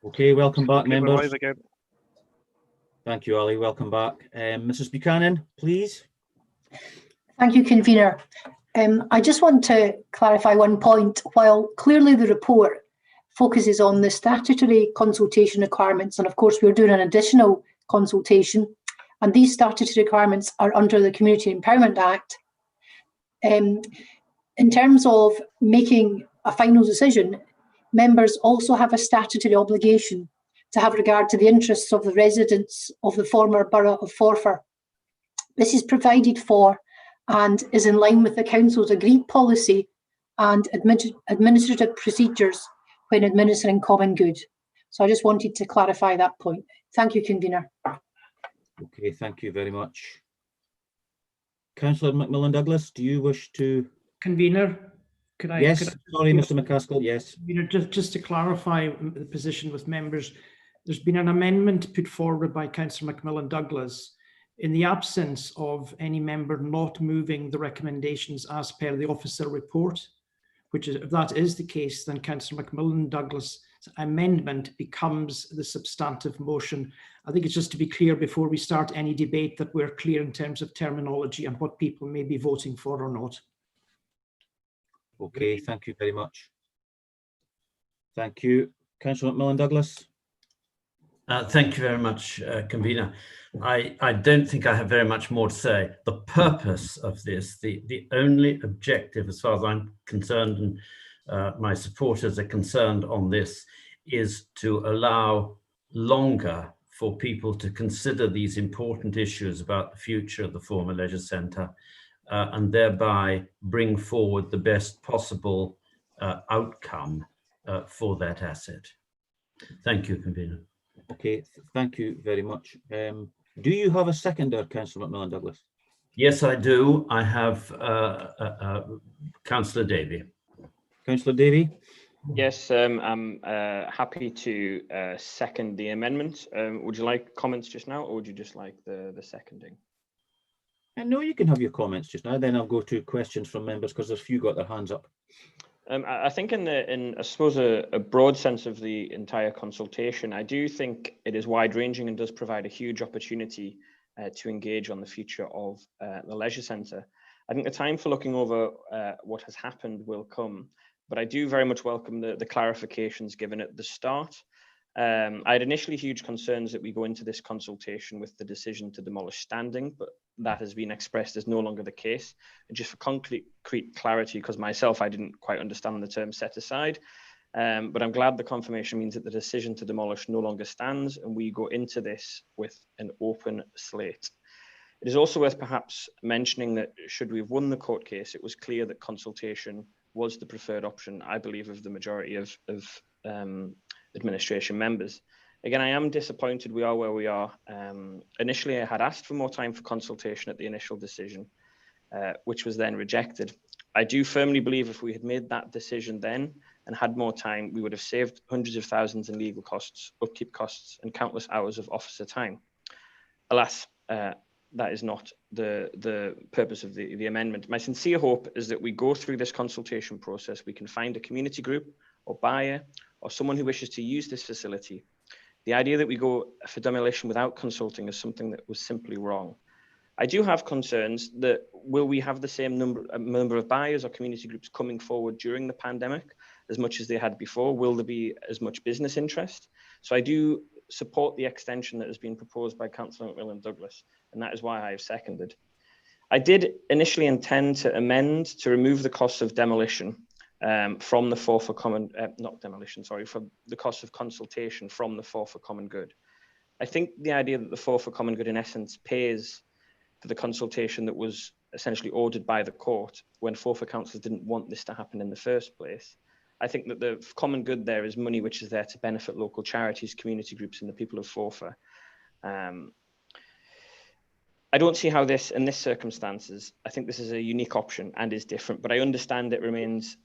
Okay, welcome back, Okay, we're members. live again. Thank you, Ali. Welcome back. Mrs. Buchanan, please. Thank you, convener. I just want to clarify one point. While clearly the report focuses on the statutory consultation requirements, and of course we're doing an additional consultation, and these statutory requirements are under the Community Empowerment Act. In terms of making a final decision, members also have a statutory obligation to have regard to the interests of the residents of the former borough of Forfar. This is provided for and is in line with the Council's agreed policy and administrative procedures when administering common good. So I just wanted to clarify that point. Thank you, convener. Okay, thank you very much. Councillor Macmillan-Douglas, do you wish to? Convener, could I? Yes, could I, sorry, Mr. Macaskill, yes. Convener, just to clarify the position with members, there's been an amendment put forward by Councillor Macmillan-Douglas in the absence of any member not moving the recommendations as per the officer report, which is, if that is the case, then Councillor Macmillan-Douglas' amendment becomes the substantive motion. I think it's just to be clear before we start any debate that we're clear in terms of terminology and what people may be voting for or not. Okay, thank you very much. Thank you. Councillor Macmillan-Douglas. Thank you very much, convener. I don't think I have very much more to say. The purpose of this, the only objective, as far as I'm concerned, and my supporters are concerned on this, is to allow longer for people to consider these important issues about the future of the former leisure centre, and thereby bring forward the best possible outcome for that asset. Thank you, convener. Okay, thank you very much. Do you have a seconder, Councillor Macmillan-Douglas? Yes, I do. I have Councillor Davey. Councillor Davey? Yes, I'm happy to second the amendment. Would you like comments just now, or would you just like the seconding? No, you can have your comments just now. Then I'll go to questions from members because there's a few got their hands up. I think in I suppose a broad sense of the entire consultation, I do think it is wide-ranging and does provide a huge opportunity to engage on the future of the leisure centre. I think the time for looking over what has happened will come, but I do very much welcome the clarifications given at the start. I had initially huge concerns that we go into this consultation with the decision to demolish standing, but that has been expressed as no longer the case. And just for concrete clarity, because myself, I didn't quite understand the term set aside, but I'm glad the confirmation means that the decision to demolish no longer stands and we go into this with an open slate. It is also worth perhaps mentioning that should we have won the court case, it was clear that consultation was the preferred option, I believe, of the majority of administration members. Again, I am disappointed we are where we are. Initially, I had asked for more time for consultation at the initial decision, which was then rejected. I do firmly believe if we had made that decision then and had more time, we would have saved hundreds of thousands in legal costs, upkeep costs, and countless hours of officer time. Alas, that is not the purpose of the amendment. My sincere hope is that we go through this consultation process, we can find a community group or buyer or someone who wishes to use this facility. The idea that we go for demolition without consulting is something that was simply wrong. I do have concerns that will we have the same number of buyers or community groups coming forward during the pandemic as much as they had before? Will there be as much business interest? So I do support the extension that has been proposed by Councillor Macmillan-Douglas, and that is why I have seconded. I did initially intend to amend to remove the cost of demolition from the for common, not demolition, sorry, from the cost of consultation from the for common good. I think the idea that the for common good in essence pays for the consultation that was essentially ordered by the court when Forfar councillors didn't want this to happen in the first place. I think that the common good there is money which is there to benefit local charities, community groups, and the people of Forfar. I don't see how this, in this circumstances, I think this is a unique option and is different, but I understand it remains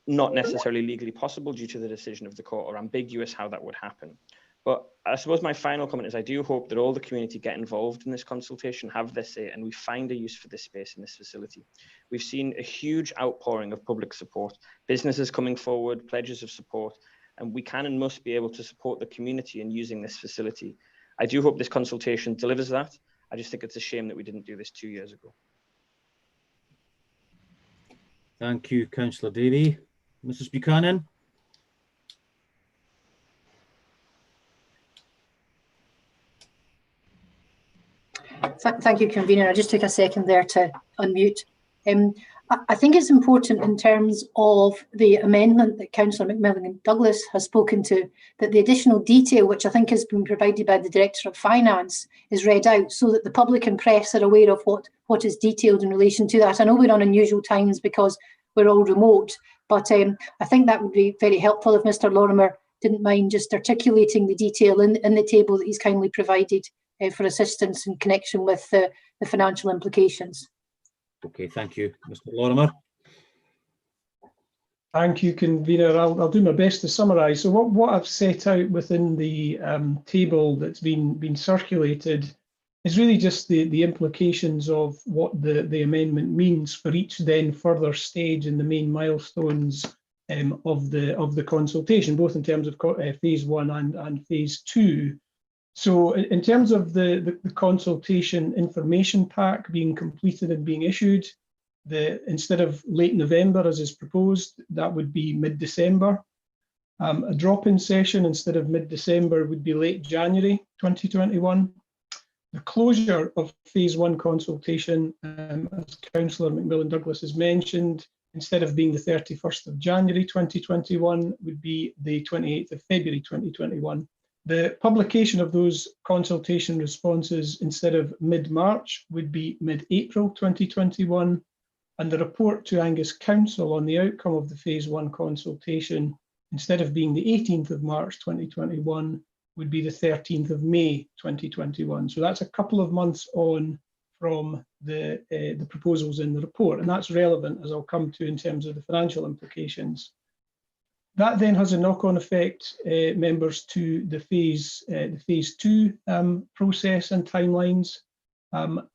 not necessarily legally possible due to the decision of the court, or ambiguous how that would happen. But I suppose my final comment is I do hope that all the community get involved in this consultation, have their say, and we find a use for this space in this facility. We've seen a huge outpouring of public support, businesses coming forward, pledges of support. and we can and must be able to support the community in using this facility. I do hope this consultation delivers that. I just think it's a shame that we didn't do this 2 years ago. Thank you, Councillor Davey. Mrs. Buchanan? Thank you, Convener. I just took a second there to unmute. I think it's important in terms of the amendment that Councillor McMillan-Douglas has spoken to, that the additional detail, which I think has been provided by the Director of Finance, is read out so that the public and press are aware of what is detailed in relation to that. I know we're on unusual times because we're all remote, but I think that would be very helpful if Mr. Lorimer didn't mind just articulating the detail in the table that he's kindly provided for assistance in connection with the financial implications. Okay, thank you. Mr. Lorimer? Thank you, Convener. I'll do my best to summarise. So what I've set out within the table that's been circulated is really just the implications of what the amendment means for each then further stage in the main milestones of the consultation, both in terms of phase 1 and phase 2. So in terms of the consultation information pack being completed and being issued, instead of late November as is proposed, that would be mid-December. A drop-in session instead of mid-December would be late January 2021. The closure of phase 1 consultation, as Councillor McMillan-Douglas has mentioned, instead of being the 31st of January 2021, would be the 28th of February 2021. The publication of those consultation responses instead of mid-March would be mid-April 2021, and the report to Angus Council on the outcome of the phase 1 consultation, instead of being the 18th of March 2021, would be the 13th of May 2021. So that's a couple of months on from the proposals in the report, and that's relevant, as I'll come to, in terms of the financial implications. That then has a knock-on effect, members, to the phase 2 process and timelines.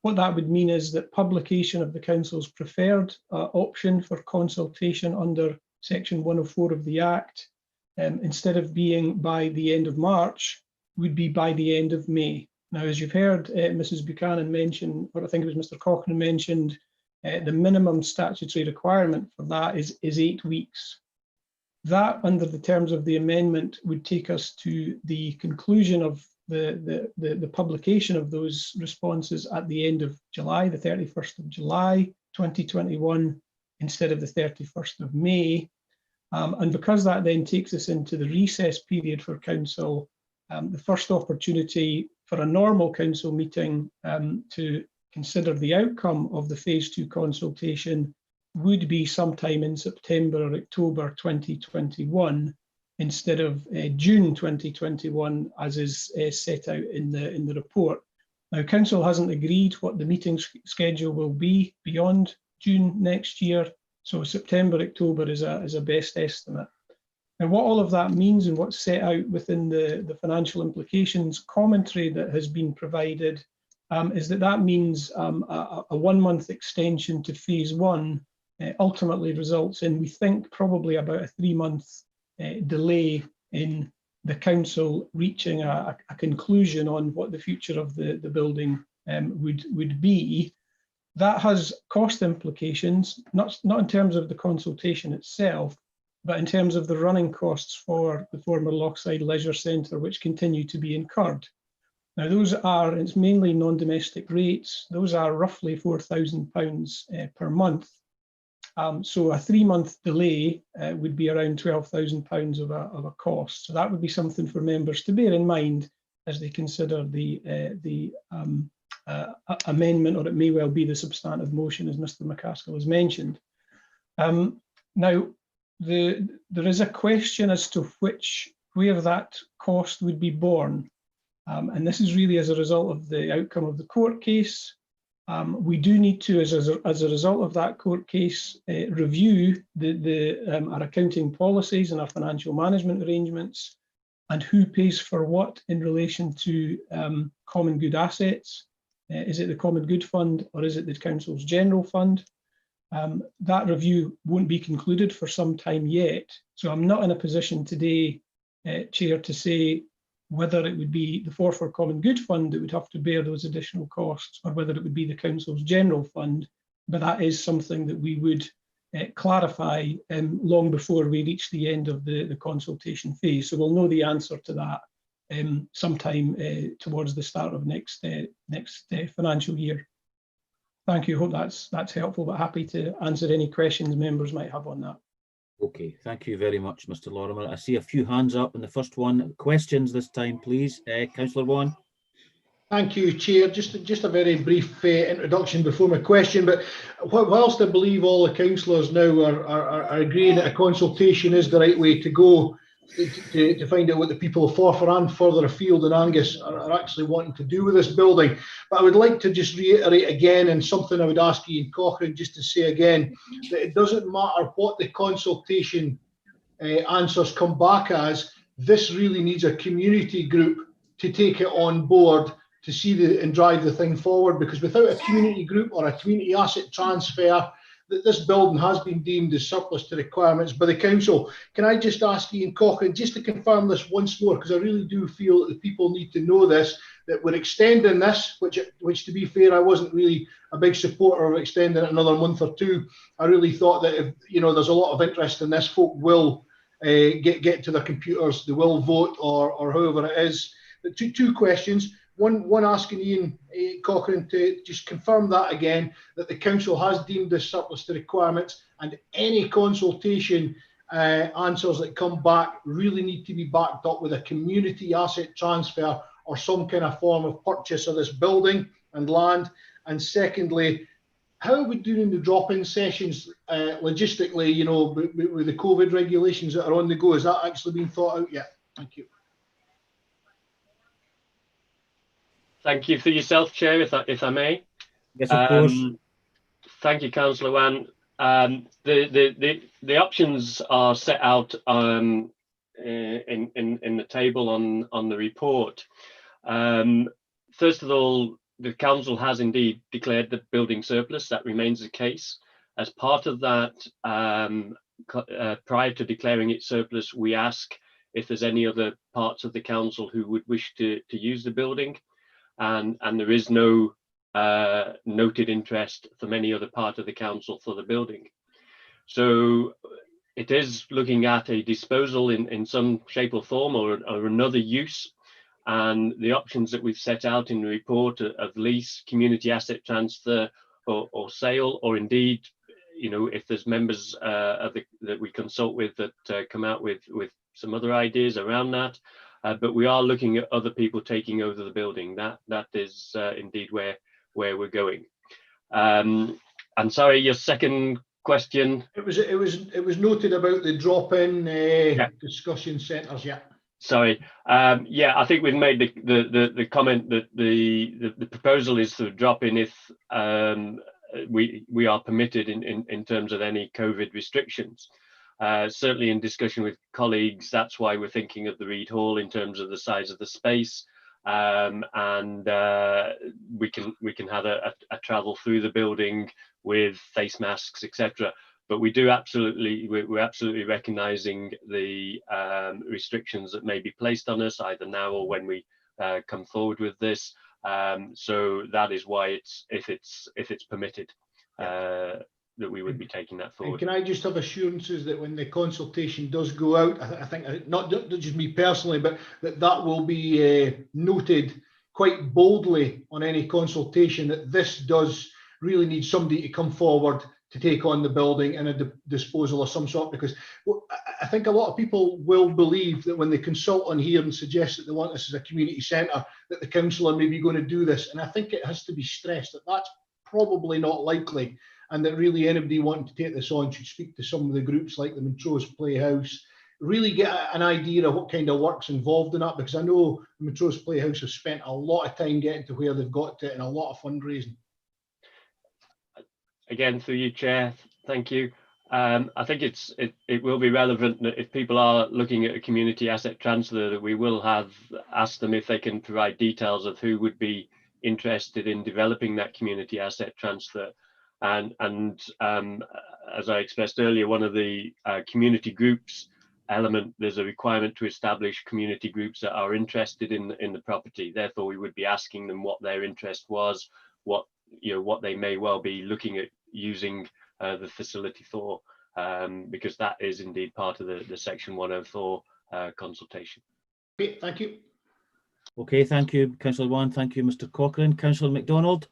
What that would mean is that publication of the Council's preferred option for consultation under Section 104 of the Act, instead of being by the end of March, would be by the end of May. Now, as you've heard Mrs. Buchanan mention, or I think it was Mr. Cochrane mentioned, the minimum statutory requirement for that is 8 weeks. That, under the terms of the amendment, would take us to the conclusion of the publication of those responses at the end of July, the 31st of July 2021, instead of the 31st of May. And because that then takes us into the recess period for Council, the first opportunity for a normal Council meeting to consider the outcome of the phase 2 consultation would be sometime in September or October 2021, instead of June 2021, as is set out in the report. Now, Council hasn't agreed what the meeting schedule will be beyond June next year, so September, October is a best estimate. And what all of that means and what's set out within the financial implications commentary that has been provided is that means a 1 month extension to phase 1 ultimately results in, we think, probably about a 3 month delay in the Council reaching a conclusion on what the future of the building would be. That has cost implications, not in terms of the consultation itself, but in terms of the running costs for the former Lochside Leisure Centre, which continue to be incurred. Now, those are, it's mainly non-domestic rates, those are roughly £4,000 per month. So a 3 month delay would be around £12,000 of a cost. So that would be something for members to bear in mind as they consider the amendment, or it may well be the substantive motion, as Mr. Macaskill has mentioned. Now, there is a question as to where that cost would be borne. And this is really as a result of the outcome of the court case. We do need to, as a result of that court case, review our accounting policies and our financial management arrangements, and who pays for what in relation to common good assets. Is it the Common Good Fund, or is it the Council's General Fund? That review won't be concluded for some time yet, so I'm not in a position today Chair, to say whether it would be the Forfar Common Good Fund that would have to bear those additional costs, or whether it would be the Council's general fund. But that is something that we would clarify long before we reach the end of the consultation phase. So we'll know the answer to that sometime towards the start of next financial year. Thank you. Hope that's helpful, but happy to answer any questions members might have on that. Okay, thank you very much, Mr. Lorimer. I see a few hands up, and the first one, questions this time, please. Councillor Vaughan. Thank you, Chair. Just a very brief introduction before my question, but whilst I believe all the councillors now are agreeing that a consultation is the right way to go to find out what the people of Forfar and further afield in Angus are actually wanting to do with this building. But I would like to just reiterate again, and something I would ask Ian Cochrane just to say again, that it doesn't matter what the consultation answers come back as, this really needs a community group to take it on board to see and drive the thing forward, because without a community group or a community asset transfer, that this building has been deemed as surplus to requirements by the council. Can I just ask Ian Cochrane just to confirm this once more, because I really do feel that the people need to know this, that we're extending this, which to be fair, I wasn't really a big supporter of extending it another month or two. I really thought that if, you know, there's a lot of interest in this, folk will get to their computers, they will vote, or however it is. But two questions. One asking Ian Cochrane to just confirm that again, that the council has deemed this surplus to requirements, and any consultation answers that come back really need to be backed up with a community asset transfer or some kind of form of purchase of this building and land. And secondly, how are we doing the drop-in sessions logistically, you know, with the COVID regulations that are on the go? Has that actually been thought out yet? Thank you. Thank you for yourself, Chair, if I may. Yes, of course. Thank you, Councillor Wan. The options are set out in the table on the report. First of all, the council has indeed declared the building surplus. That remains the case. As part of that, prior to declaring it surplus, we ask if there's any other parts of the council who would wish to use the building. And there is no noted interest from any other part of the council for the building. So it is looking at a disposal in some shape or form, or another use. And the options that we've set out in the report of lease, community asset transfer, or sale, or indeed, you know, if there's members that we consult with that come out with some other ideas around that. But we are looking at other people taking over the building. That is indeed where we're going. And sorry, your second question. It was noted about the drop-in discussion centres. Yeah. Sorry. Yeah, I think we've made the comment that the proposal is to drop in if we are permitted in terms of any COVID restrictions. Certainly in discussion with colleagues, that's why we're thinking of the Reed Hall in terms of the size of the space, and we can have a travel through the building with face masks, etc. But we're absolutely recognising the restrictions that may be placed on us either now or when we come forward with this. So that is why if it's permitted. That we would be taking that forward. And can I just have assurances that when the consultation does go out, I think not just me personally, but that will be noted quite boldly on any consultation, that this does really need somebody to come forward to take on the building and a disposal of some sort, because I think a lot of people will believe that when they consult on here and suggest that they want this as a community centre, that the council are maybe going to do this. And I think it has to be stressed that that's probably not likely, and that really anybody wanting to take this on should speak to some of the groups like the Montrose Playhouse, really get an idea of what kind of work's involved in that, because I know the Montrose Playhouse have spent a lot of time getting to where they've got to and a lot of fundraising. Again, through you, Chair, thank you. I think it will be relevant that if people are looking at a community asset transfer, that we will have asked them if they can provide details of who would be interested in developing that community asset transfer. And as I expressed earlier, one of the community groups element, there's a requirement to establish community groups that are interested in the property. Therefore, we would be asking them what their interest was, what they may well be looking at using the facility for, because that is indeed part of the Section 104 consultation. Okay, thank you. Okay, thank you, Councillor Wan. Thank you, Mr. Cochrane. Councillor McDonald.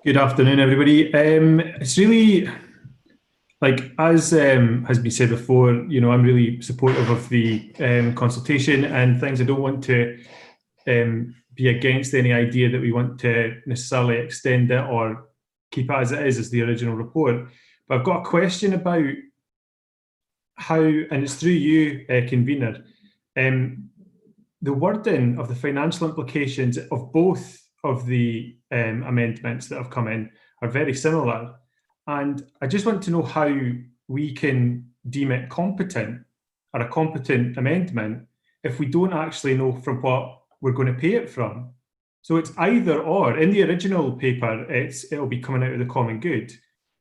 Good afternoon, everybody. It's really, like, as has been said before, I'm really supportive of the consultation and things. I don't want to be against any idea that we want to necessarily extend it or keep it as it is as the original report. But I've got a question about how, and it's through you, convener, the wording of the financial implications of both of the amendments that have come in are very similar. And I just want to know how we can deem it competent or a competent amendment if we don't actually know from what we're going to pay it from. So it's either or. In the original paper, it'll be coming out of the common good.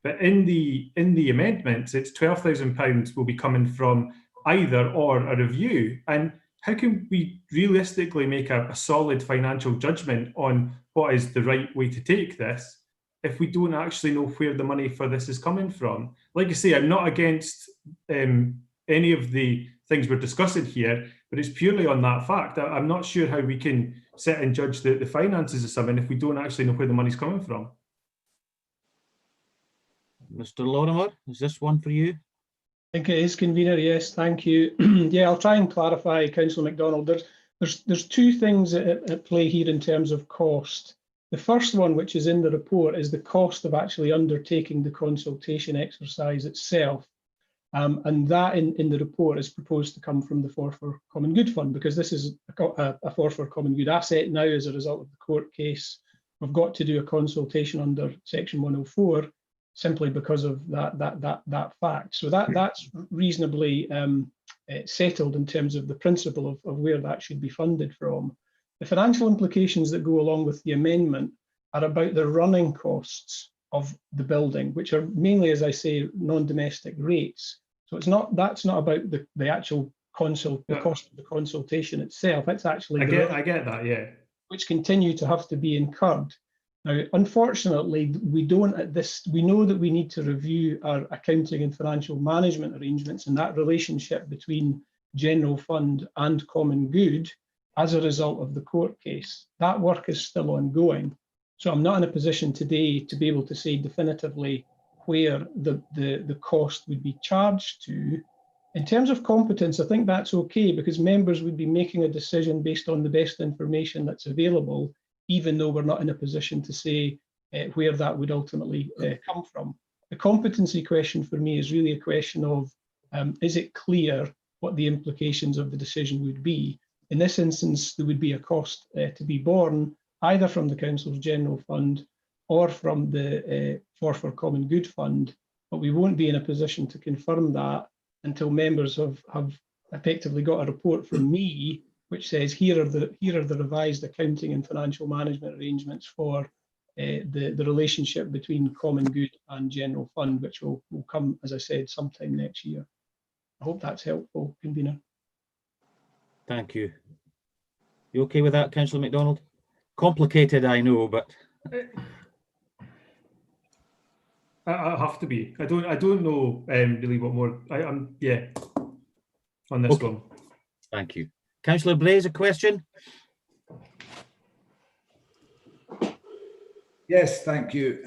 But in the amendments, it's £12,000 will be coming from either or a review. And how can we realistically make a solid financial judgment on what is the right way to take this if we don't actually know where the money for this is coming from? Like I say, I'm not against any of the things we're discussing here, but it's purely on that fact. I'm not sure how we can sit and judge the finances of something if we don't actually know where the money's coming from. Mr. Lorimer, is this one for you? I think it is, convener. Yes, thank you. Yeah, I'll try and clarify, Councillor McDonald. There's two things at play here in terms of cost. The first one, which is in the report, is the cost of actually undertaking the consultation exercise itself. And that in the report is proposed to come from the Forfar Common Good Fund, because this is a Forfar Common Good asset now as a result of the court case. We've got to do a consultation under Section 104 simply because of that fact. So that's reasonably settled in terms of the principle of where that should be funded from. The financial implications that go along with the amendment are about the running costs of the building, which are mainly, as I say, non-domestic rates. So that's not about the actual cost of the consultation itself. It's actually I get that, yeah. Which continue to have to be incurred. Now, unfortunately, we know that we need to review our accounting and financial management arrangements and that relationship between general fund and common good as a result of the court case. That work is still ongoing. So I'm not in a position today to be able to say definitively where the cost would be charged to. In terms of competence, I think that's okay, because members would be making a decision based on the best information that's available, even though we're not in a position to say where that would ultimately come from. The competency question for me is really a question of, is it clear what the implications of the decision would be? In this instance, there would be a cost to be borne either from the Council's General Fund or from the Forfar Common Good Fund, but we won't be in a position to confirm that until members have effectively got a report from me which says here are the revised accounting and financial management arrangements for the relationship between common good and general fund, which will come, as I said, sometime next year. I hope that's helpful, convener. Thank you. You okay with that, Councillor McDonald? Complicated, I know, but I have to be. I don't know really what more. I'm yeah on this one. Thank you. Councillor Braze, a question? Yes, thank you.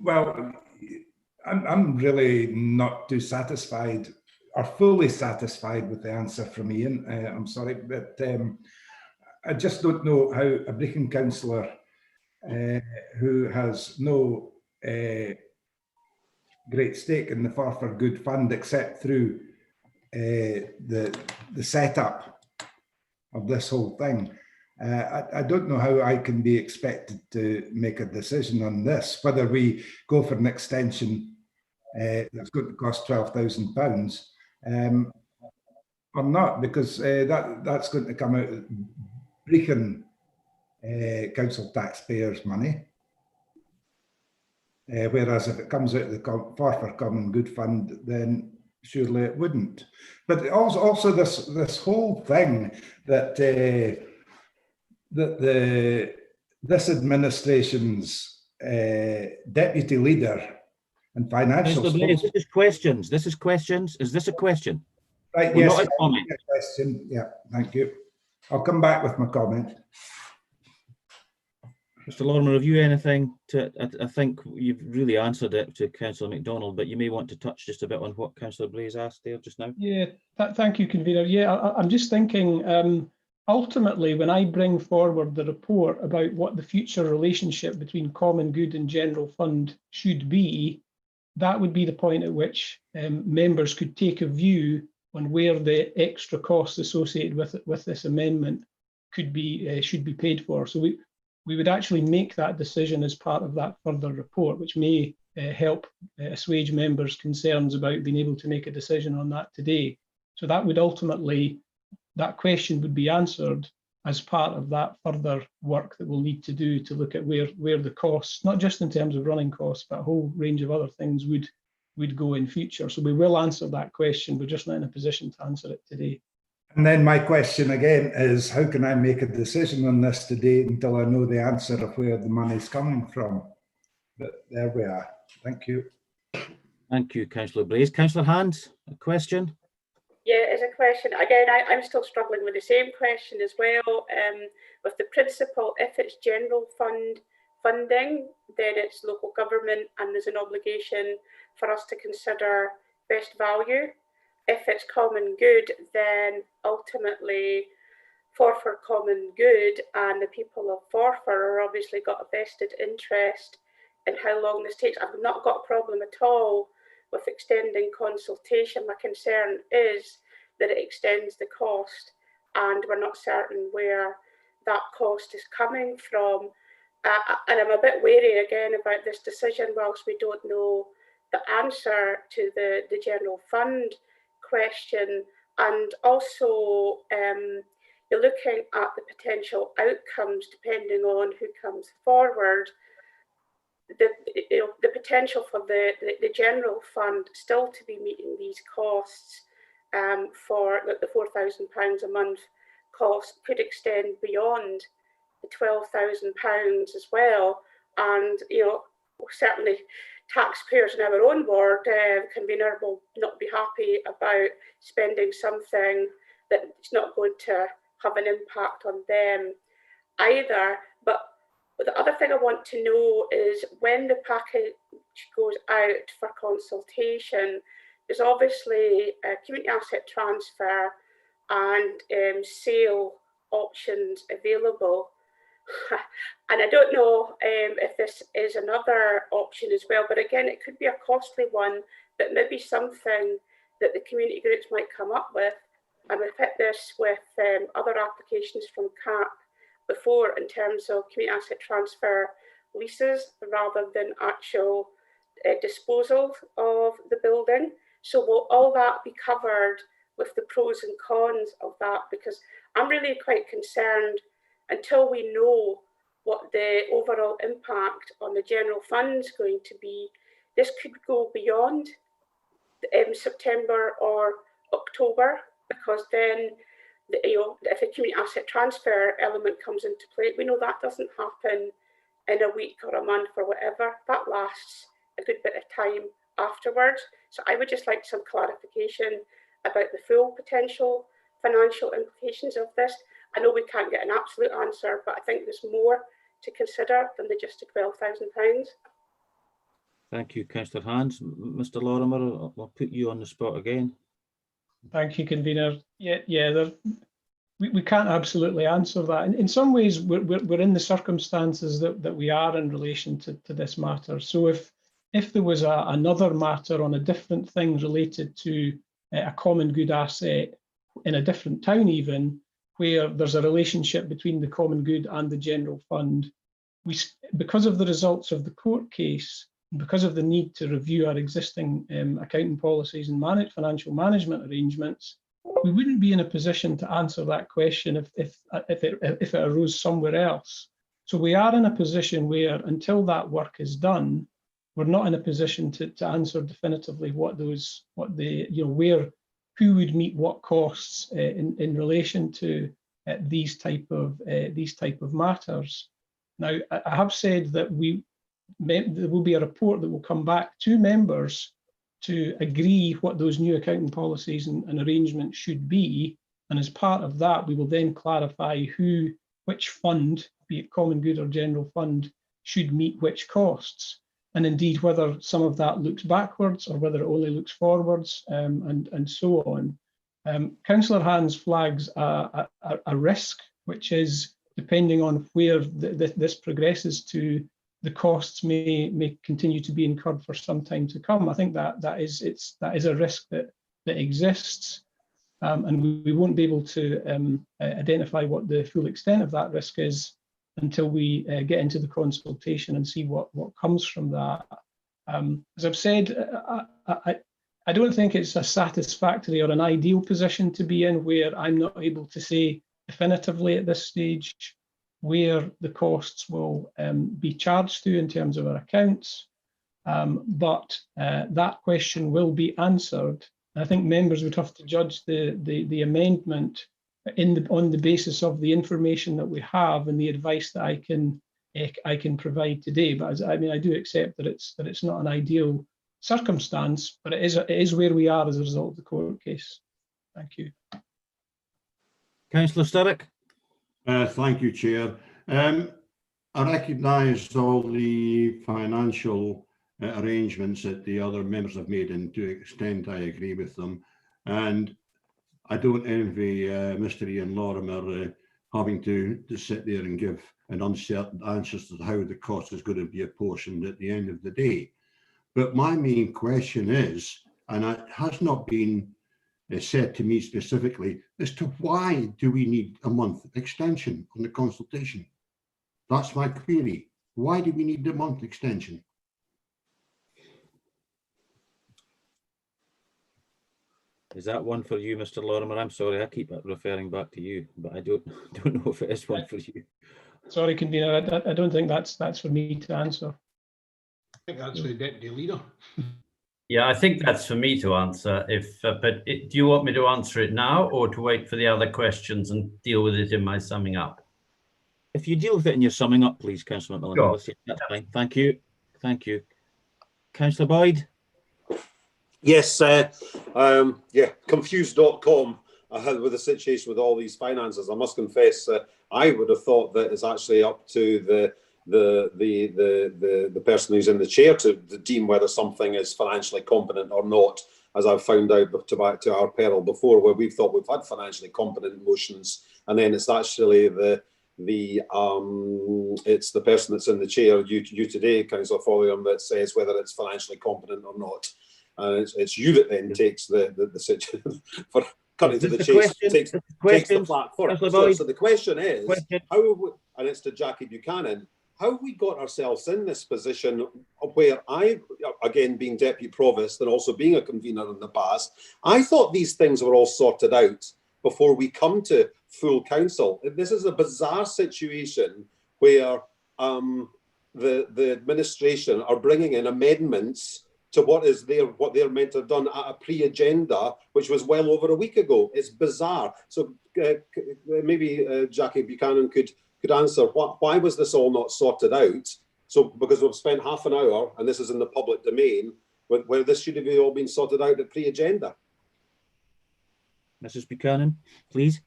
Well, I'm really not too satisfied or fully satisfied with the answer from Ian. I'm sorry, but I just don't know how a Brecon councillor who has no great stake in the Forfar Good Fund except through the setup of this whole thing. I don't know how I can be expected to make a decision on this, whether we go for an extension that's going to cost £12,000 or not, because that's going to come out of Brecon council taxpayers' money. Whereas if it comes out of the Forfar Common Good Fund, then surely it wouldn't. But also this whole thing that this administration's deputy leader and financial Councillor Blaze, spokesman. this is questions. This is questions. Is this a question? Right, Well, yes, not a comment. question. Yeah, thank you. I'll come back with my comment. Mr. Lorimer, have you anything to, I think you've really answered it to Councillor McDonald, but you may want to touch just a bit on what Councillor Blaze asked there just now. Yeah, thank you, convener. Yeah, I'm just thinking, ultimately, when I bring forward the report about what the future relationship between common good and general fund should be, that would be the point at which members could take a view on where the extra costs associated with this amendment could be should be paid for. So we would actually make that decision as part of that further report, which may help assuage members' concerns about being able to make a decision on that today. So that would ultimately, that question would be answered as part of that further work that we'll need to do to look at where the costs, not just in terms of running costs, but a whole range of other things would go in future. So we will answer that question. We're just not in a position to answer it today. And then my question again is, how can I make a decision on this today until I know the answer of where the money's coming from? But there we are. Thank you. Thank you, Councillor Blaze. Councillor Hand, a question? Yeah, as a question, again, I'm still struggling with the same question as well. With the principle, if it's general funding, then it's local government and there's an obligation for us to consider best value. If it's common good, then ultimately Forfar Common Good and the people of Forfar are obviously got a vested interest in how long this takes. I've not got a problem at all with extending consultation. My concern is that it extends the cost and we're not certain where that cost is coming from. And I'm a bit wary again about this decision whilst we don't know the answer to the general fund question. And also you're looking at the potential outcomes depending on who comes forward. The potential for the general fund still to be meeting these costs for the £4,000 a month cost could extend beyond the £12,000 as well. And certainly taxpayers in our own ward, convener, will not be happy about spending something that's not going to have an impact on them either. But the other thing I want to know is when the package goes out for consultation, there's obviously a community asset transfer and sale options available. And I don't know if this is another option as well, but again, it could be a costly one, but maybe something that the community groups might come up with. And we've hit this with other applications from CAP before in terms of community asset transfer leases rather than actual disposal of the building. So will all that be covered with the pros and cons of that? Because I'm really quite concerned until we know what the overall impact on the general fund is going to be. This could go beyond September or October, because then if a community asset transfer element comes into play, we know that doesn't happen in a week or a month or whatever. That lasts a good bit of time afterwards. So I would just like some clarification about the full potential financial implications of this. I know we can't get an absolute answer, but I think there's more to consider than just the £12,000. Thank you, Councillor Hands. Mr. Lorimer, I'll put you on the spot again. Thank you, convener. Yeah, we can't absolutely answer that. In some ways, we're in the circumstances that we are in relation to this matter. So if there was another matter on a different thing related to a common good asset in a different town even, where there's a relationship between the common good and the general fund, because of the results of the court case, because of the need to review our existing accounting policies and financial management arrangements, we wouldn't be in a position to answer that question if it arose somewhere else. So we are in a position where, until that work is done, we're not in a position to answer definitively what who would meet what costs in relation to these type of matters. Now, I have said that there will be a report that will come back to members to agree what those new accounting policies and arrangements should be. And as part of that, we will then clarify which fund, be it common good or general fund, should meet which costs. And indeed, whether some of that looks backwards or whether it only looks forwards, and so on. Councillor Hans flags a risk, which is, depending on where this progresses to, the costs may continue to be incurred for some time to come. I think that is a risk that exists, and we won't be able to identify what the full extent of that risk is until we get into the consultation and see what comes from that. As I've said, I don't think it's a satisfactory or an ideal position to be in, where I'm not able to say definitively at this stage where the costs will be charged to in terms of our accounts, but that question will be answered. I think members would have to judge the amendment on the basis of the information that we have and the advice that I can provide today. But I do accept that it's not an ideal circumstance, but it is where we are as a result of the court case. Thank you. Councillor Sturrock. Thank you, Chair. I recognise all the financial arrangements that the other members have made, and to an extent I agree with them. And I don't envy Mr. Ian Lorimer having to sit there and give an uncertain answers to how the cost is going to be apportioned at the end of the day. But my main question is, and it has not been said to me specifically, as to why do we need a month extension on the consultation? That's my query. Why do we need a month extension? Is that one for you, Mr. Lorimer? I'm sorry, I keep referring back to you, but I don't know if it is one for you. Sorry, convener, I don't think that's for me to answer. I think that's for the deputy leader. Yeah, I think that's for me to answer. Do you want me to answer it now, or to wait for the other questions and deal with it in my summing up? If you deal with it in your summing up, please, Councillor McMillan. Sure. That's fine. Thank you. Thank you. Councillor Boyd. Yes, confused.com with the situation with all these finances. I must confess, I would have thought that it's actually up to the person who's in the chair to deem whether something is financially competent or not, as I've found out to our peril before, where we've thought we've had financially competent motions, and then it's actually it's the person that's in the chair, you today, Councillor Follium, that says whether it's financially competent or not. And it's you that then takes the situation for cutting to the chase, takes the flat for it. So the question is, how have we, and it's to Jackie Buchanan, how have we got ourselves in this position where I, again, being Deputy Provost and also being a convener in the past, I thought these things were all sorted out before we come to full council. This is a bizarre situation where the administration are bringing in amendments to what they're meant to have done at a pre-agenda, which was well over a week ago. It's bizarre. So maybe Jackie Buchanan could answer why was this all not sorted out? So because we've spent half an hour, and this is in the public domain, where this should have all been sorted out at pre-agenda. Mrs. Buchanan, please.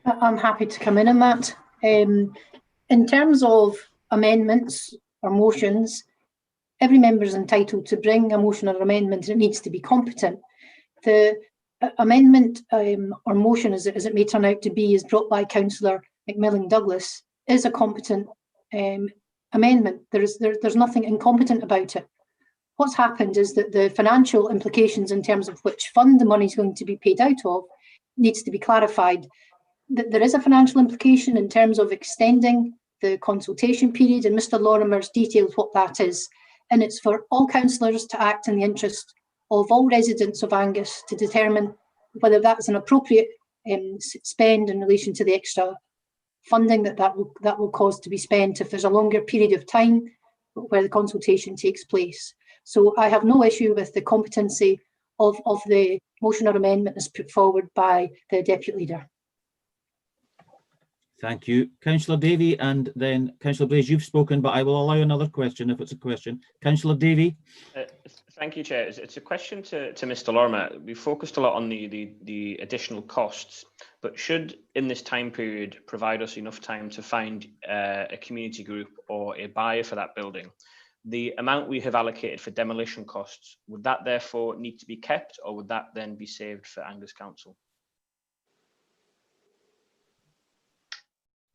I'm happy to come in on that. In terms of amendments or motions, every member is entitled to bring a motion or amendment, and it needs to be competent. The amendment or motion, as it may turn out to be, is brought by Councillor Macmillan Douglas, is a competent amendment. There's nothing incompetent about it. What's happened is that the financial implications in terms of which fund the money is going to be paid out of needs to be clarified. That there is a financial implication in terms of extending the consultation period, and Mr. Lorimer's detailed what that is. And it's for all councillors to act in the interest of all residents of Angus to determine whether that's an appropriate spend in relation to the extra funding that will cause to be spent. If there's a longer period of time where the consultation takes place. So I have no issue with the competency of the motion or amendment as put forward by the Deputy Leader. Thank you. Councillor Davey and then Councillor Blaze, you've spoken, but I will allow another question if it's a question. Councillor Davey. Thank you, Chair. It's a question to Mr. Lorimer. We focused a lot on the additional costs, but should in this time period provide us enough time to find a community group or a buyer for that building, the amount we have allocated for demolition costs, would that therefore need to be kept, or would that then be saved for Angus Council?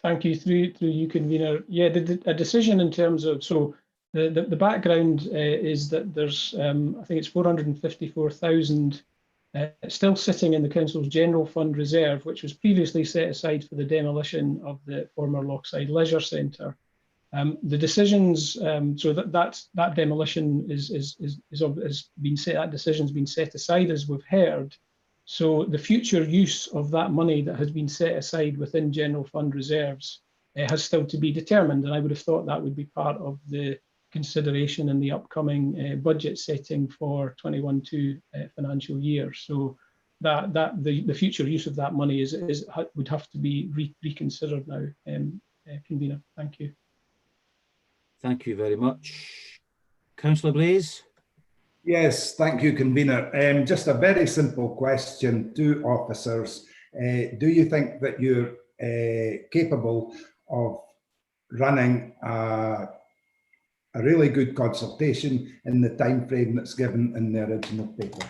Thank you. Through you, convener. Yeah, a decision in terms of, so the background is that there's I think it's 454,000 still sitting in the council's general fund reserve, which was previously set aside for the demolition of the former Lochside Leisure Centre. The decisions, so that demolition is been set. That decision's been set aside, as we've heard. So the future use of that money that has been set aside within general fund reserves has still to be determined, and I would have thought that would be part of the consideration in the upcoming budget setting for 21-22 financial year. So that the future use of that money would have to be reconsidered now. Convener, thank you. Thank you very much. Councillor Blaze. Yes, thank you, convener. Just a very simple question to officers. Do you think that you're capable of running a really good consultation in the time frame that's given in the original paper?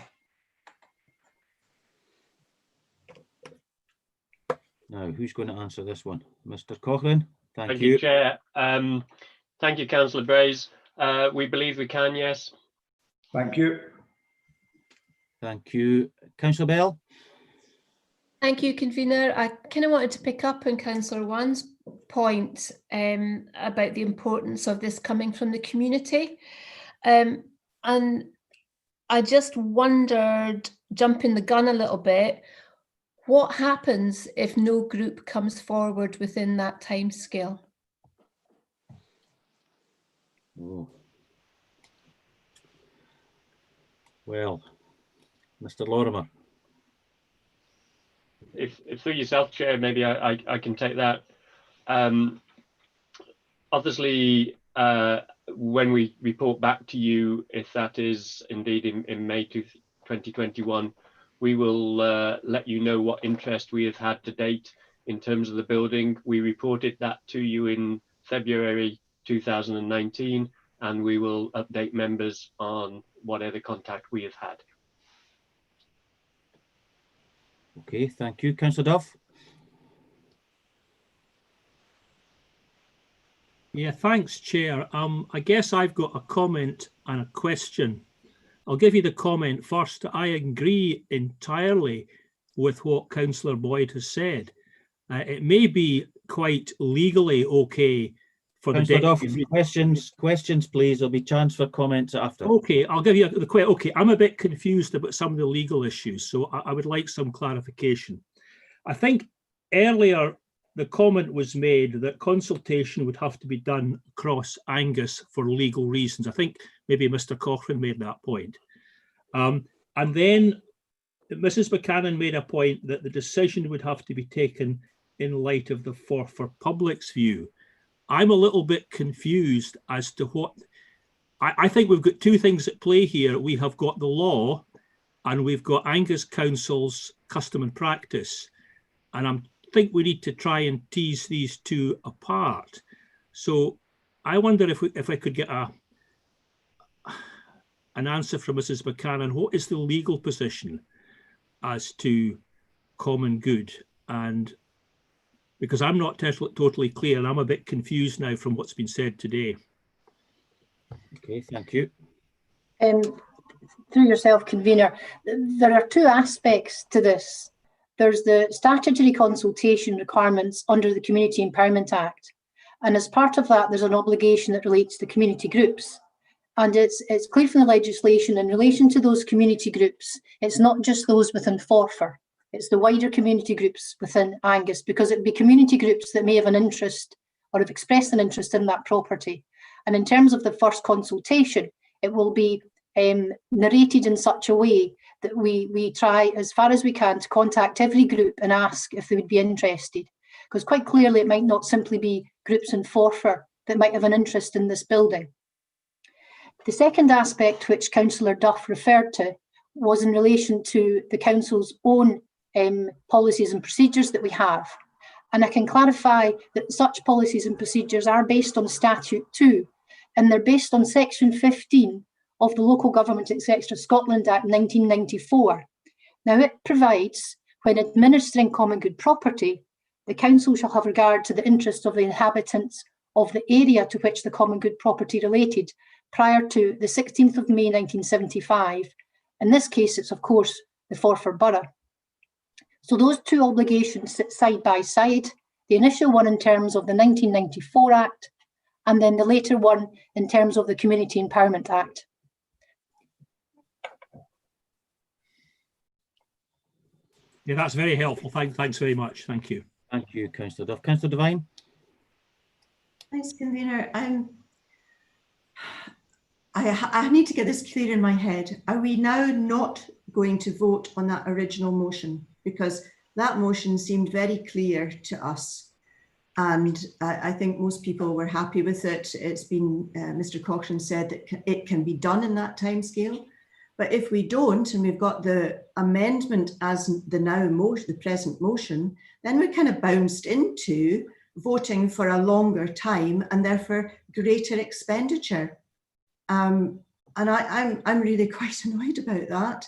Now, who's going to answer this one? Mr. Cochrane. Thank you, Chair. Thank you, Councillor Blaze. We believe we can, yes. Thank you. Thank you. Councillor Bell. Thank you, convener. I kind of wanted to pick up on Councillor Wan's point about the importance of this coming from the community. And I just wondered, jumping the gun a little bit, what happens if no group comes forward within that timescale? Oh. Well, Mr. Lorimer. If through yourself, Chair, maybe I can take that. Obviously, when we report back to you, if that is indeed in May 2021, we will let you know what interest we have had to date in terms of the building. We reported that to you in February 2019, and we will update members on whatever contact we have had. Okay, thank you. Councillor Duff. Yeah, thanks, Chair. I guess I've got a comment and a question. I'll give you the comment first. I agree entirely with what Councillor Boyd has said. It may be quite legally okay for the deputy. Questions, please. There'll be chance for comments after. Okay, I'll give you the question. Okay, I'm a bit confused about some of the legal issues, so I would like some clarification. I think earlier the comment was made that consultation would have to be done across Angus for legal reasons. I think maybe Mr. Cochrane made that point. And then Mrs. Buchanan made a point that the decision would have to be taken in light of the for public's view. I'm a little bit confused as to what, I think we've got two things at play here. We have got the law and we've got Angus Council's custom and practice. And I think we need to try and tease these two apart. So I wonder if I could get an answer from Mrs. Buchanan. What is the legal position as to common good? And because I'm not totally clear and I'm a bit confused now from what's been said today. Okay, thank you. Through yourself, convener, there are two aspects to this. There's the statutory consultation requirements under the Community Empowerment Act. And as part of that, there's an obligation that relates to community groups. And it's clear from the legislation in relation to those community groups, it's not just those within Forfar. It's the wider community groups within Angus, because it would be community groups that may have an interest or have expressed an interest in that property. And in terms of the first consultation, it will be narrated in such a way that we try as far as we can to contact every group and ask if they would be interested. Because quite clearly it might not simply be groups in Forfar that might have an interest in this building. The second aspect which Councillor Duff referred to was in relation to the Council's own policies and procedures that we have. And I can clarify that such policies and procedures are based on Statute 2, and they're based on Section 15 of the Local Government Etc. Scotland Act 1994. Now it provides, when administering common good property, the Council shall have regard to the interests of the inhabitants of the area to which the common good property related prior to the 16th of May 1975. In this case, it's of course the Forfar Borough. So those two obligations sit side by side, the initial one in terms of the 1994 Act, and then the later one in terms of the Community Empowerment Act. Yeah, that's very helpful. Thanks very much. Thank you. Thank you, Councillor Duff. Councillor Devine? Thanks, Convener. I need to get this clear in my head. Are we now not going to vote on that original motion? Because that motion seemed very clear to us. And I think most people were happy with it. It's been, Mr. Cochrane said that it can be done in that timescale. But if we don't, and we've got the amendment as the present motion, then we're kind of bounced into voting for a longer time and therefore greater expenditure. And I'm really quite annoyed about that,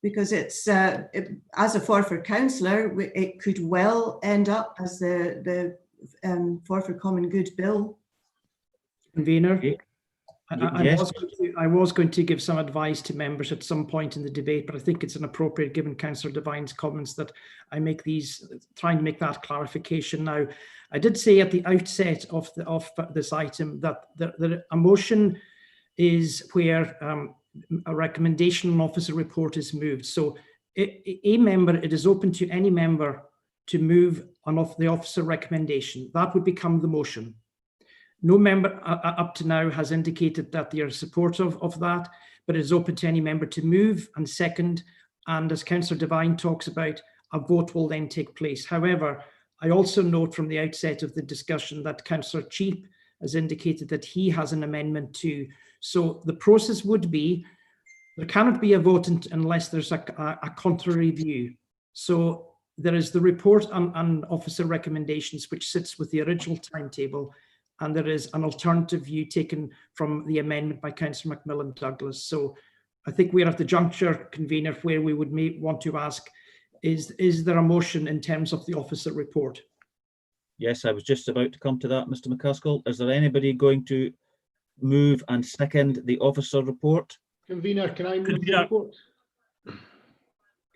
because it's as a Forfar councillor, it could well end up as the Forfar Common Good Bill. Convener, Yes. I was going to give some advice to members at some point in the debate, but I think it's inappropriate given Councillor Devine's comments that I make trying to make that clarification now. I did say at the outset of this item that a motion is where a recommendation on officer report is moved. So a member, it is open to any member to move on the officer recommendation. That would become the motion. No member up to now has indicated that they are supportive of that, but it is open to any member to move and second. And as Councillor Devine talks about, a vote will then take place. However, I also note from the outset of the discussion that Councillor Cheap has indicated that he has an amendment too. So the process would be, there cannot be a vote unless there's a contrary view. So there is the report on officer recommendations, which sits with the original timetable, and there is an alternative view taken from the amendment by Councillor Macmillan Douglas. So I think we're at the juncture, Convener, where we would want to ask, is there a motion in terms of the officer report? Yes, I was just about to come to that, Mr. Macaskill. Is there anybody going to move and second the officer report? Convener, can I move the report?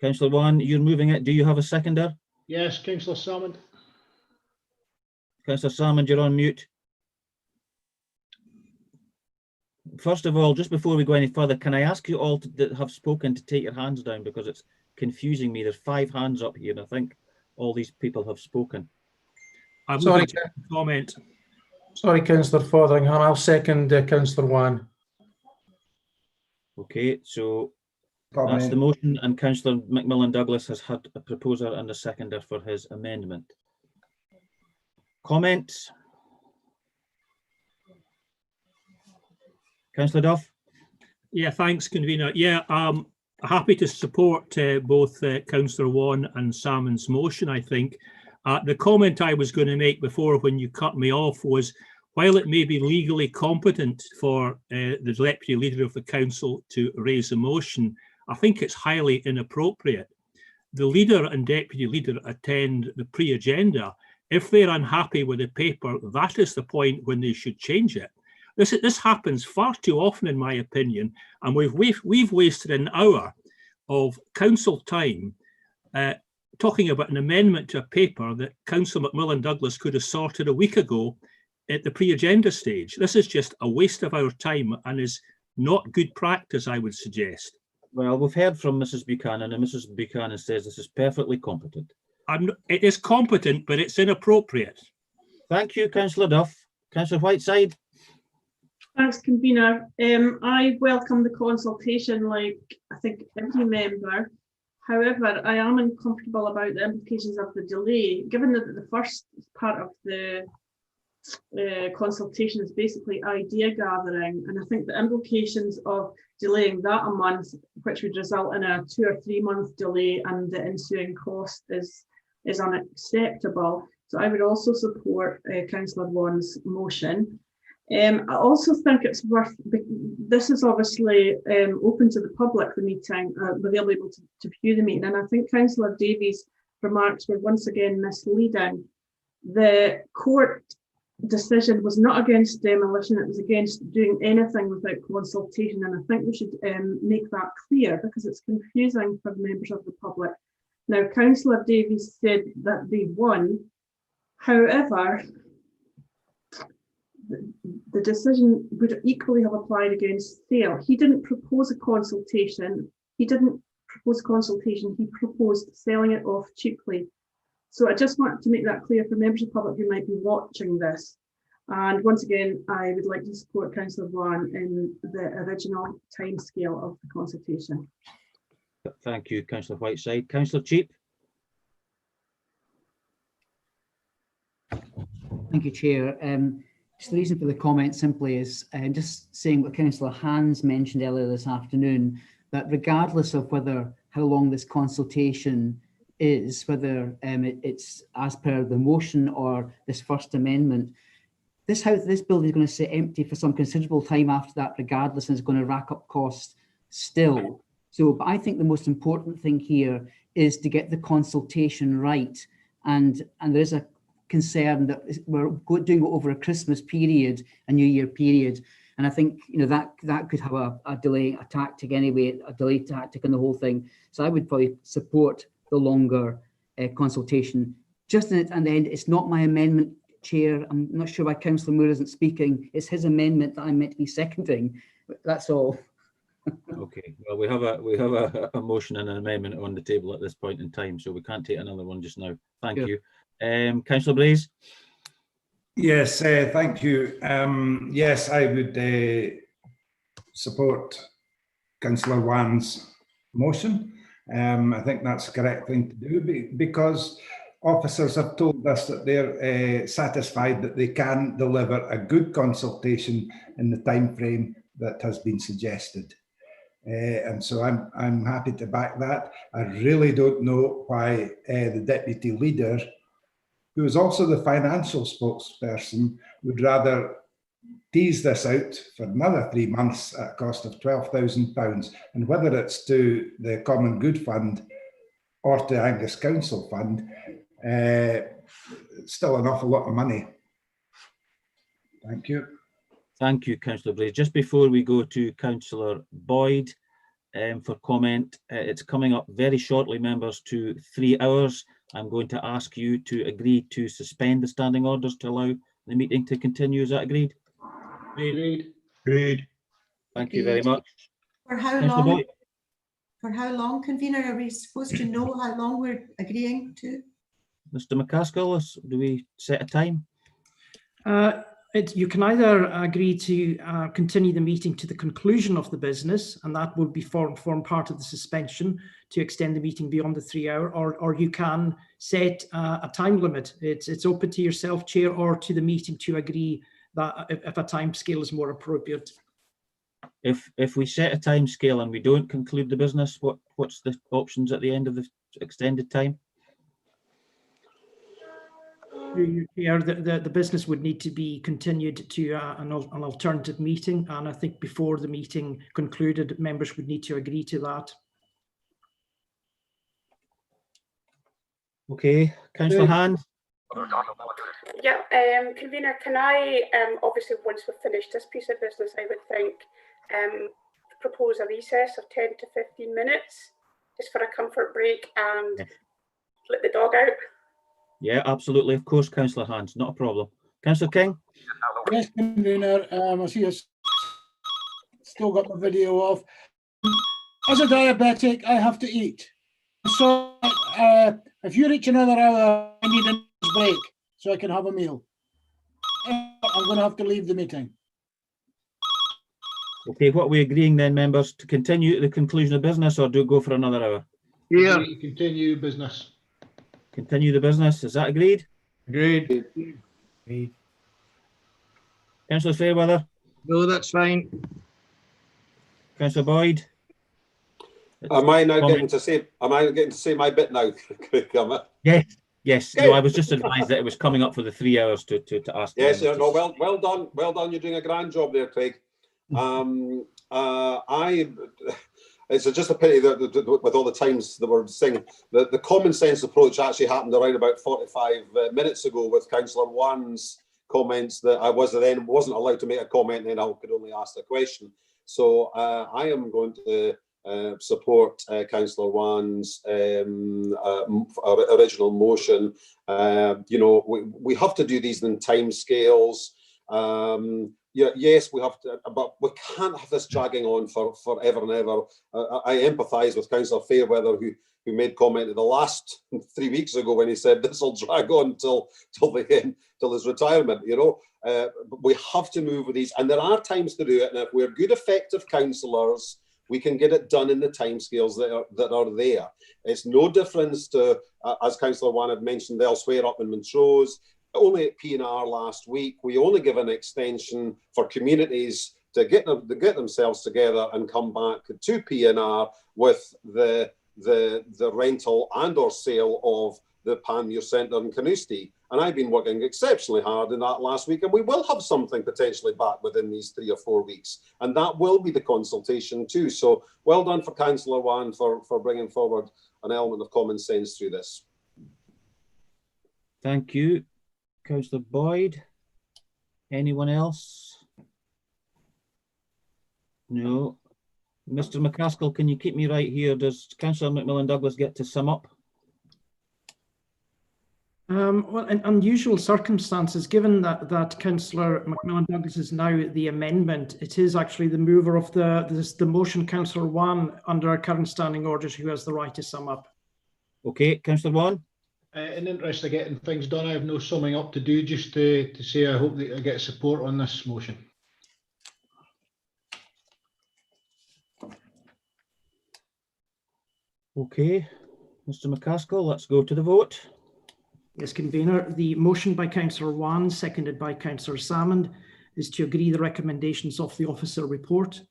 Councillor Wan, you're moving it. Do you have a seconder? Yes, Councillor Salmond. Councillor Salmond, you're on mute. First of all, just before we go any further, can I ask you all that have spoken to take your hands down, because it's confusing me. There's 5 hands up here, and I think all these people have spoken. I'm sorry, comment. Sorry, Councillor Fotheringham. I'll second Councillor Wan. Okay, so that's the motion, and Councillor Macmillan Douglas has had a proposer and a seconder for his amendment. Comments? Councillor Duff? Yeah, thanks, Convener. Yeah, happy to support both Councillor Wan and Salmon's motion, I think. The comment I was going to make before when you cut me off was, while it may be legally competent for the Deputy Leader of the Council to raise a motion, I think it's highly inappropriate. The Leader and Deputy Leader attend the pre-agenda. If they're unhappy with the paper, that is the point when they should change it. This happens far too often, in my opinion, and we've wasted an hour of council time talking about an amendment to a paper that Councillor Macmillan Douglas could have sorted a week ago at the pre-agenda stage. This is just a waste of our time and is not good practice, I would suggest. Well, we've heard from Mrs. Buchanan, and Mrs. Buchanan says this is perfectly competent. It is competent, but it's inappropriate. Thank you, Councillor Duff. Councillor Whiteside? Thanks, convener. I welcome the consultation like I think every member. However, I am uncomfortable about the implications of the delay, given that the first part of the consultation is basically idea gathering, and I think the implications of delaying that a month, which would result in a 2 or 3 month delay and the ensuing cost is unacceptable. So I would also support Councillor Vaughan's motion. I also think it's worth, this is obviously open to the public, the meeting, but they'll be able to view the meeting. And I think Councillor Davies' remarks were once again misleading. The court decision was not against demolition, it was against doing anything without consultation. And I think we should make that clear because it's confusing for members of the public. Now, Councillor Davies said that they won. However, the decision would equally have applied against sale. He didn't propose a consultation. He proposed selling it off cheaply. So I just want to make that clear for members of the public who might be watching this. And once again, I would like to support Councillor Vaughan in the original timescale of the consultation. Thank you, Councillor Whiteside. Councillor Cheap. Thank you, Chair. Just the reason for the comment simply is just saying what Councillor Hans mentioned earlier this afternoon, that regardless of how long this consultation is, whether it's as per the motion or this first amendment, this building is going to sit empty for some considerable time after that, regardless, and is going to rack up costs still. So, but I think the most important thing here is to get the consultation right, and there is a concern that we're doing it over a Christmas period, a New Year period, and I think that could have a delay tactic anyway, a delay tactic in the whole thing. So I would probably support the longer consultation. Just in it, and then it's not my amendment, Chair. I'm not sure why Councillor Moore isn't speaking. It's his amendment that I'm meant to be seconding. That's all. Okay. Well, we have a motion and an amendment on the table at this point in time, so we can't take another one just now. Thank you. Councillor Blaze. Yes, thank you. Yes, I would support Councillor Vaughan's motion. I think that's the correct thing to do because officers have told us that they're satisfied that they can deliver a good consultation in the time frame that has been suggested. And so I'm happy to back that. I really don't know why the deputy leader, who is also the financial spokesperson, would rather tease this out for another 3 months at a cost of £12,000, and whether it's to the Common Good Fund or to Angus Council Fund, it's still an awful lot of money. Thank you. Thank you, Councillor Blaze. Just before we go to Councillor Boyd for comment, it's coming up very shortly, members, to 3 hours. I'm going to ask you to agree to suspend the standing orders to allow the meeting to continue. Is that agreed? Agreed. Agreed. Thank you very much. For how long? For how long, convener? Are we supposed to know how long we're agreeing to? Mr. Macaskill, do we set a time? You can either agree to continue the meeting to the conclusion of the business, and that will be form part of the suspension to extend the meeting beyond the 3 hour, or you can set a time limit. It's open to yourself, Chair, or to the meeting to agree that if a time scale is more appropriate. If we set a time scale and we don't conclude the business, what's the options at the end of the extended time? The business would need to be continued to an alternative meeting, and I think before the meeting concluded, members would need to agree to that. Okay, Councillor Hand. Yeah, convener, can I, obviously once we've finished this piece of business, I would think propose a recess of 10 to 15 minutes just for a comfort break and let the dog out. Yeah, absolutely. Of course, Councillor Hans, not a problem. Councillor King? Yes, convener. I see you still got my video off. As a diabetic, I have to eat. So if you reach another hour, I need a break so I can have a meal. I'm going to have to leave the meeting. Okay, what are we agreeing then, members, to continue to the conclusion of business or do go for another hour? Yeah. Continue business. Continue the business, is that agreed? Agreed. Councillor Fairweather? No, that's fine. Councillor Boyd? Am I now getting to say? Am I getting to say my bit now? Yes, yes. No, I was just advised that it was coming up for the 3 hours to ask. Yes, no, well done, well done. You're doing a grand job there, Craig. It's just a pity that with all the times that we're saying the common sense approach actually happened around about 45 minutes ago with Councillor Wan's comments that I wasn't allowed to make a comment, and then I could only ask a question. So I am going to support Councillor Wan's original motion. You know, we have to do these in time scales. Yeah, yes, we have to, but we can't have this dragging on for forever and ever. I empathise with Councillor Fairweather, who made comment the last 3 weeks ago when he said this will drag on till the end, till his retirement. You know, we have to move with these, and there are times to do it. And if we're good, effective councillors, we can get it done in the timescales that are there. It's no difference to, as Councillor Wan had mentioned elsewhere up in Montrose, only at P&R last week, we only give an extension for communities to get themselves together and come back to P&R with the rental and or sale of the Panmure Centre in Carnoustie. And I've been working exceptionally hard in that last week, and we will have something potentially back within these 3 or 4 weeks. And that will be the consultation too. So well done for Councillor Wan for bringing forward an element of common sense through this. Thank you. Councillor Boyd. Anyone else? No. Mr. Macaskill, can you keep me right here? Does Councillor McMillan-Douglas get to sum up? Well, in unusual circumstances, given that Councillor McMillan-Douglas is now the amendment, it is actually the mover of the motion, Councillor Wan, under our current standing orders, who has the right to sum up. Okay, Councillor Wan. In the interest of getting things done, I have no summing up to do, just to say I hope that I get support on this motion. Okay, Mr. Macaskill, let's go to the vote. Yes, Convener, the motion by Councillor Wan, seconded by Councillor Salmond, is to agree the recommendations of the officer report.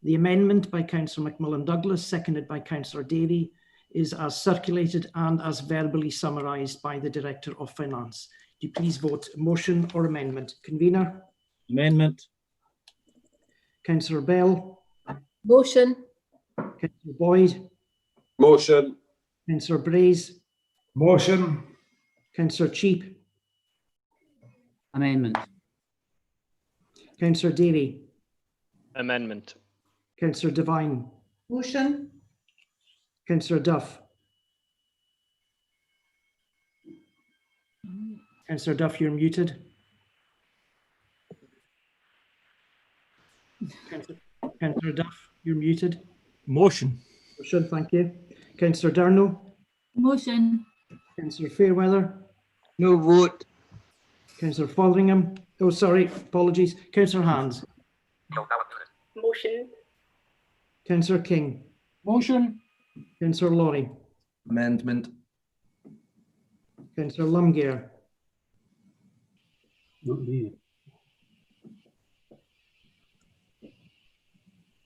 The amendment by Councillor McMillan-Douglas, seconded by Councillor Davey, is as circulated and as verbally summarised by the Director of Finance. Do you please vote motion or amendment? Convener? Amendment. Councillor Bell? Motion. Councillor Boyd? Motion. Councillor Braze? Motion. Councillor Cheap? Amendment. Councillor Davey? Amendment. Councillor Devine? Motion. Councillor Duff? Councillor Duff, you're muted. Councillor Duff, you're muted. Motion. Motion, thank you. Councillor Darno? Motion. Councillor Fairweather? No vote. Councillor Fotheringham? Oh, sorry, apologies. Councillor Hands? Motion. Councillor King? Motion. Councillor Laurie? Amendment. Councillor Lumgear? Not me.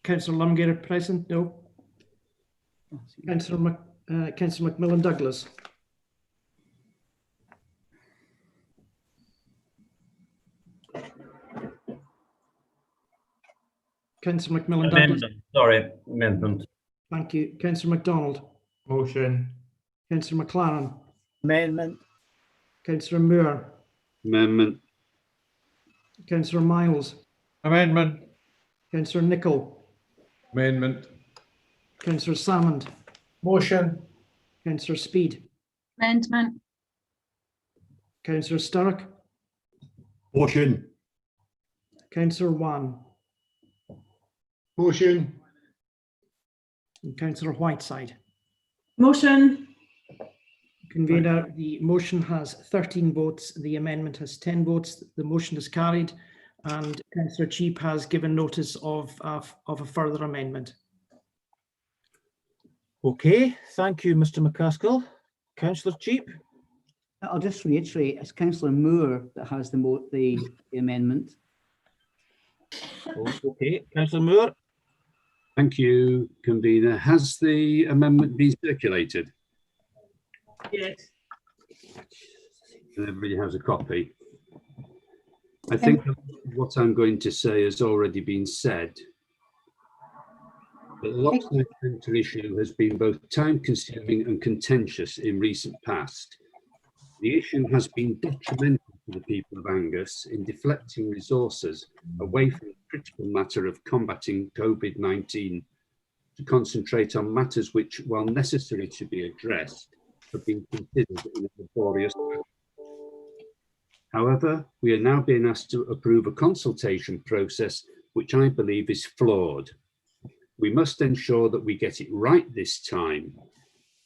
Councillor Lumgear present? No. Councillor McMillan-Douglas? Councillor McMillan-Douglas? Sorry, amendment. Thank you. Councillor MacDonald? Motion. Councillor McLaren? Amendment. Councillor Moore? Amendment. Councillor Miles? Amendment. Councillor Nicholl? Amendment. Councillor Salmond? Motion. Councillor Speed? Amendment. Councillor Sturrock? Motion. Councillor Wan? Motion. And Councillor Whiteside? Motion. Convener, the motion has 13 votes, the amendment has 10 votes, the motion is carried, and Councillor Cheap has given notice of a further amendment. Okay, thank you, Mr. McCaskill. Councillor Cheap. I'll just reiterate, it's Councillor Moore that has the amendment. Okay, Councillor Moore. Thank you, convener. Has the amendment been circulated? Yes. Everybody has a copy. I think what I'm going to say has already been said. The locksmith centre issue has been both time-consuming and contentious in recent past. The issue has been detrimental to the people of Angus in deflecting resources away from the critical matter of combating COVID-19 to concentrate on matters which, while necessary to be addressed, have been considered in a laborious way. However, we are now being asked to approve a consultation process which I believe is flawed. We must ensure that we get it right this time.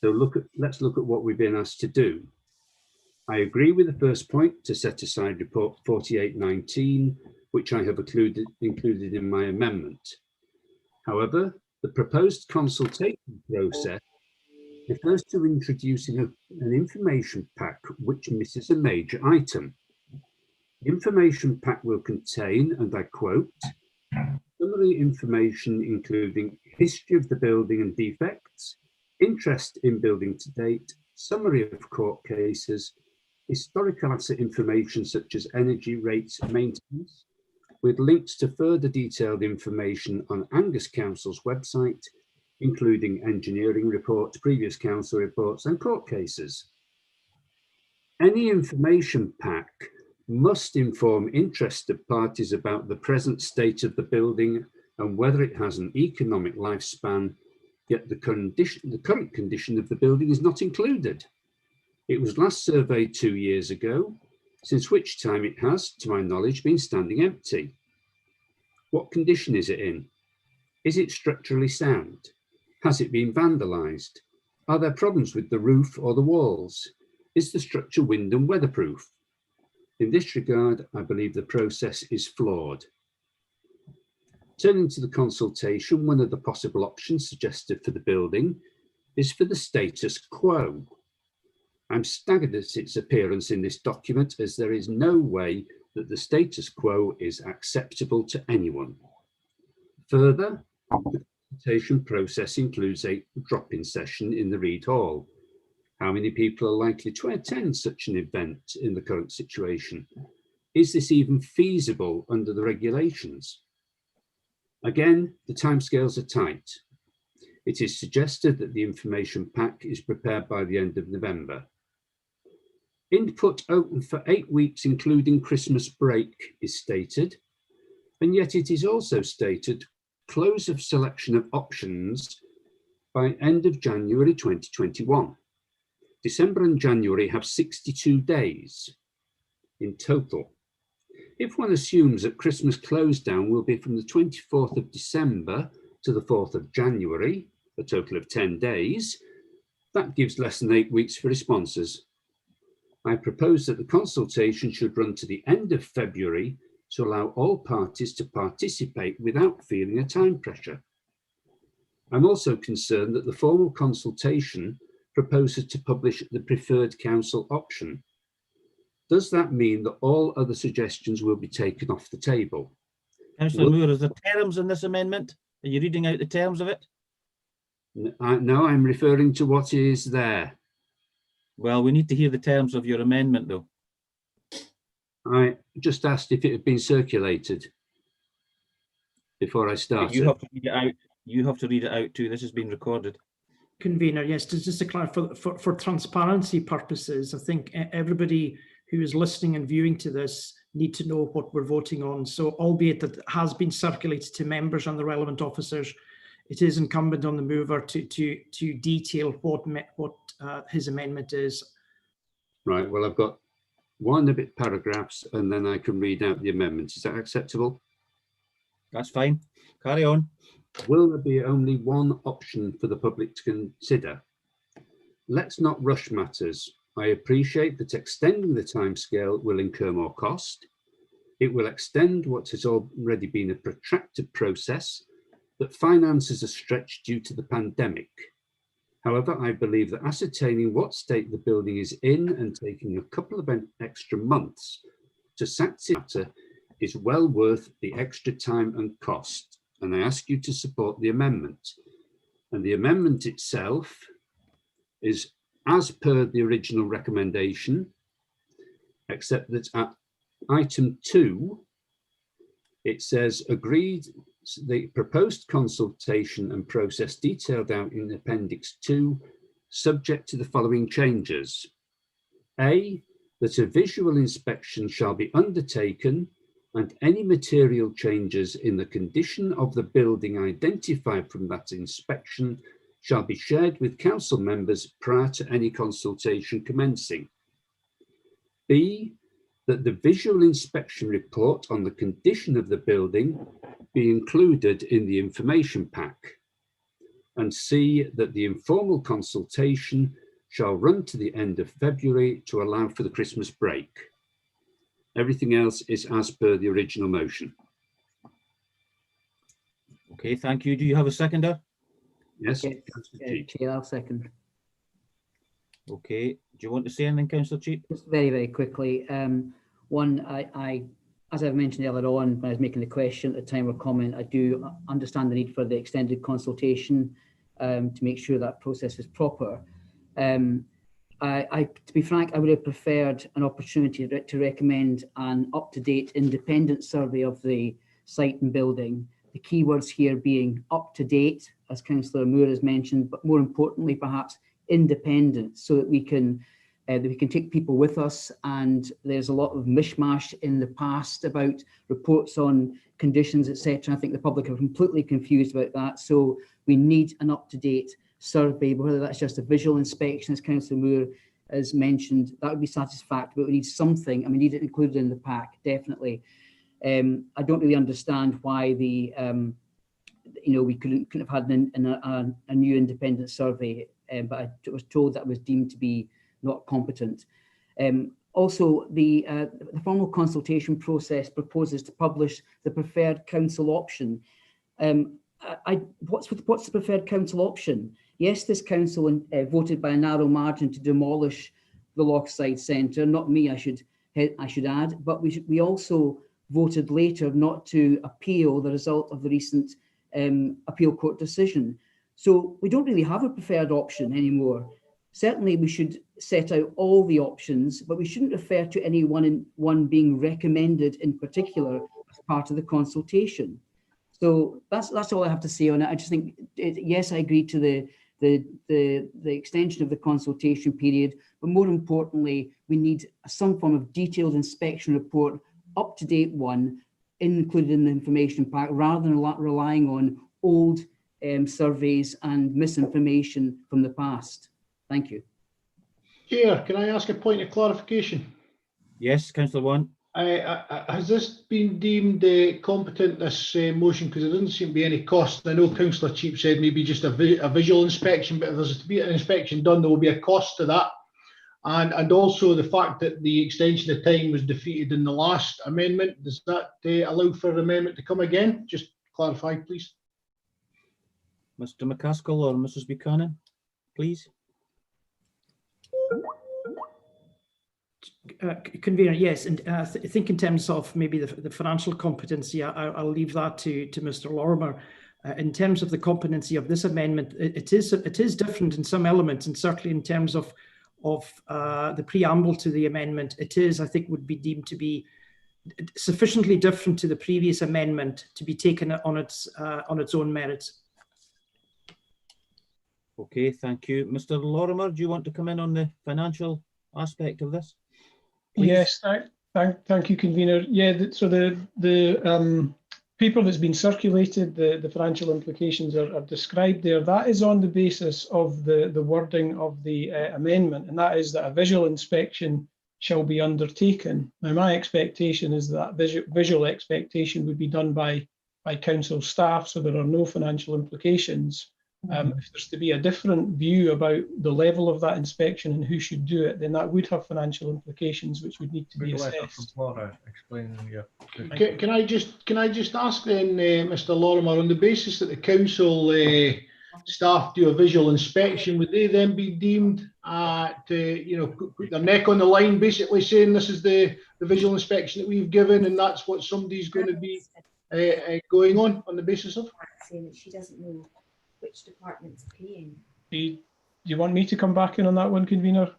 So let's look at what we've been asked to do. I agree with the first point to set aside report 4819, which I have included in my amendment. However, the proposed consultation process refers to introducing an information pack which misses a major item. The information pack will contain, and I quote, summary information including history of the building and defects, interest in building to date, summary of court cases, historical asset information such as energy rates maintenance, with links to further detailed information on Angus Council's website, including engineering reports, previous council reports and court cases. Any information pack must inform interested parties about the present state of the building and whether it has an economic lifespan, yet the current condition of the building is not included. It was last surveyed 2 years ago, since which time it has, to my knowledge, been standing empty. What condition is it in? Is it structurally sound? Has it been vandalised? Are there problems with the roof or the walls? Is the structure wind and weatherproof? In this regard, I believe the process is flawed. Turning to the consultation, one of the possible options suggested for the building is for the status quo. I'm staggered at its appearance in this document, as there is no way that the status quo is acceptable to anyone. Further, the consultation process includes a drop-in session in the Reed Hall. How many people are likely to attend such an event in the current situation? Is this even feasible under the regulations? Again, the timescales are tight. It is suggested that the information pack is prepared by the end of November. Input open for 8 weeks, including Christmas break, is stated, and yet it is also stated close of selection of options by end of January 2021. December and January have 62 days in total. If one assumes that Christmas close down will be from the 24th of December to the 4th of January, a total of 10 days, that gives less than 8 weeks for responses. I propose that the consultation should run to the end of February to allow all parties to participate without feeling a time pressure. I'm also concerned that the formal consultation proposes to publish the preferred council option. Does that mean that all other suggestions will be taken off the table? Councillor Moore, is there terms in this amendment? Are you reading out the terms of it? No, I'm referring to what is there. Well, we need to hear the terms of your amendment, though. I just asked if it had been circulated before I started. You have to read it out. You have to read it out too. This has been recorded. Convener, yes, just to clarify, for transparency purposes, I think everybody who is listening and viewing to this need to know what we're voting on. So, albeit that it has been circulated to members and the relevant officers, it is incumbent on the mover to detail what his amendment is. Right. Well, I've got 1 paragraphs, and then I can read out the amendments. Is that acceptable? That's fine. Carry on. Will there be only one option for the public to consider? Let's not rush matters. I appreciate that extending the timescale will incur more cost. It will extend what has already been a protracted process that finances are stretched due to the pandemic. However, I believe that ascertaining what state the building is in and taking a couple of extra months to satisfy is well worth the extra time and cost, and I ask you to support the amendment. And the amendment itself is as per the original recommendation, except that at item 2, it says agreed the proposed consultation and process detailed out in Appendix 2, subject to the following changes. A, that a visual inspection shall be undertaken and any material changes in the condition of the building identified from that inspection shall be shared with council members prior to any consultation commencing. B, that the visual inspection report on the condition of the building be included in the information pack. And C, that the informal consultation shall run to the end of February to allow for the Christmas break. Everything else is as per the original motion. Okay, thank you. Do you have a seconder? Yes, Chair, I'll second. Okay, do you want to say anything, Councillor Cheap? Just very, very quickly. One, as I've mentioned earlier on when I was making the question at the time of comment, I do understand the need for the extended consultation to make sure that process is proper. To be frank, I would have preferred an opportunity to recommend an up-to-date independent survey of the site and building. The key words here being up-to-date, as Councillor Moore has mentioned, but more importantly, perhaps independent, so that we can take people with us. And there's a lot of mishmash in the past about reports on conditions, etc. I think the public are completely confused about that. So we need an up-to-date survey, whether that's just a visual inspection, as Councillor Moore has mentioned, that would be satisfactory, but we need something, and we need it included in the pack, definitely. I don't really understand why we couldn't have had a new independent survey, but I was told that was deemed to be not competent. Also, the formal consultation process proposes to publish the preferred council option. What's the preferred council option? Yes, this council voted by a narrow margin to demolish the Lochside Centre. Not me, I should add, but we also voted later not to appeal the result of the recent appeal court decision. So we don't really have a preferred option anymore. Certainly we should set out all the options, but we shouldn't refer to any one being recommended in particular as part of the consultation. So that's all I have to say on it. I just think, yes, I agree to the extension of the consultation period, but more importantly, we need some form of detailed inspection report, up-to-date one, included in the information pack, rather than relying on old surveys and misinformation from the past. Thank you. Chair, can I ask a point of clarification? Yes, Councillor One. Has this been deemed competent, this motion? Because there doesn't seem to be any cost. I know Councillor Cheap said maybe just a visual inspection, but if there's to be an inspection done, there will be a cost to that. And also the fact that the extension of time was defeated in the last amendment, does that allow for an amendment to come again? Just clarify, please. Mr. Macaskill or Mrs. Buchanan, please. Convener, yes, and I think in terms of maybe the financial competency, I'll leave that to Mr. Lorimer. In terms of the competency of this amendment, it is different in some elements, and certainly in terms of the preamble to the amendment, it is, I think, would be deemed to be sufficiently different to the previous amendment to be taken on its own merits. Okay, thank you. Mr. Lorimer, do you want to come in on the financial aspect of this? Please. Yes, thank you, convener. Yeah, so the paper that's been circulated, the financial implications are described there. That is on the basis of the wording of the amendment, and that is that a visual inspection shall be undertaken. Now, my expectation is that visual expectation would be done by council staff, so there are no financial implications. If there's to be a different view about the level of that inspection and who should do it, then that would have financial implications which would need to be assessed. Can I just ask then, Mr. Lorimer, on the basis that the council staff do a visual inspection, would they then be deemed to put their neck on the line, basically saying this is the visual inspection that we've given and that's what somebody's going to be going on the basis of? Saying that she doesn't know which department's paying. Do you want me to come back in on that one, convener?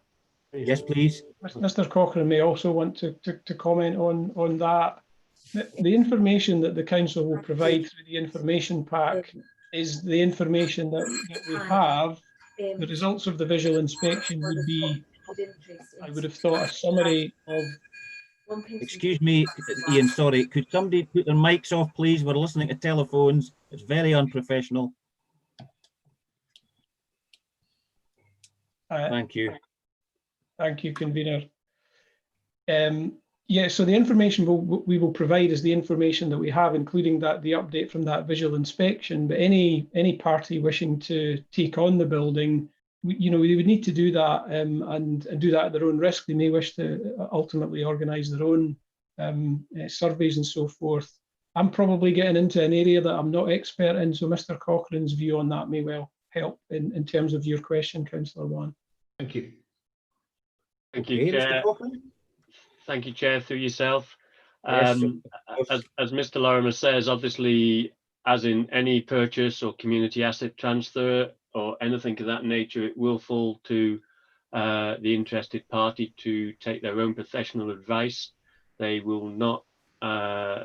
Yes, please. Mr. Cochrane may also want to comment on that. The information that the council will provide through the information pack is the information that we have. The results of the visual inspection would be, I would have thought, a summary of. Excuse me, Ian, sorry. Could somebody put their mics off, please? We're listening to telephones. It's very unprofessional. Thank you. Thank you, convener. Yeah, so the information we will provide is the information that we have, including the update from that visual inspection. But any party wishing to take on the building, we would need to do that and do that at their own risk. They may wish to ultimately organise their own surveys and so forth. I'm probably getting into an area that I'm not expert in, so Mr. Cochrane's view on that may well help in terms of your question, Councillor Wan. Thank you. Thank you, Chair. Thank you, Chair, through yourself. Yes, as Mr. Lorimer says, obviously, as in any purchase or community asset transfer or anything of that nature, it will fall to the interested party to take their own professional advice. They will not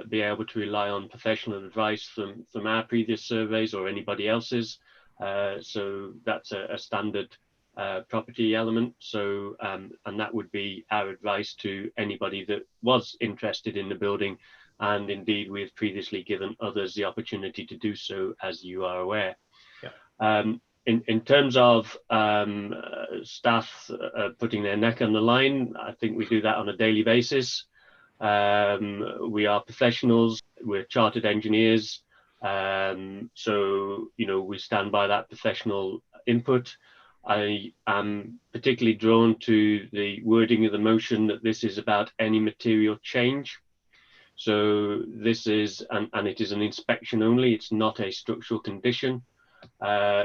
be able to rely on professional advice from our previous surveys or anybody else's. So that's a standard property element. So and that would be our advice to anybody that was interested in the building, and indeed we've previously given others the opportunity to do so, as you are aware. Yeah. In terms of staff putting their neck on the line, I think we do that on a daily basis. We are professionals, we're chartered engineers, so we stand by that professional input. I am particularly drawn to the wording of the motion that this is about any material change. So this is, and it is an inspection only, it's not a structural condition.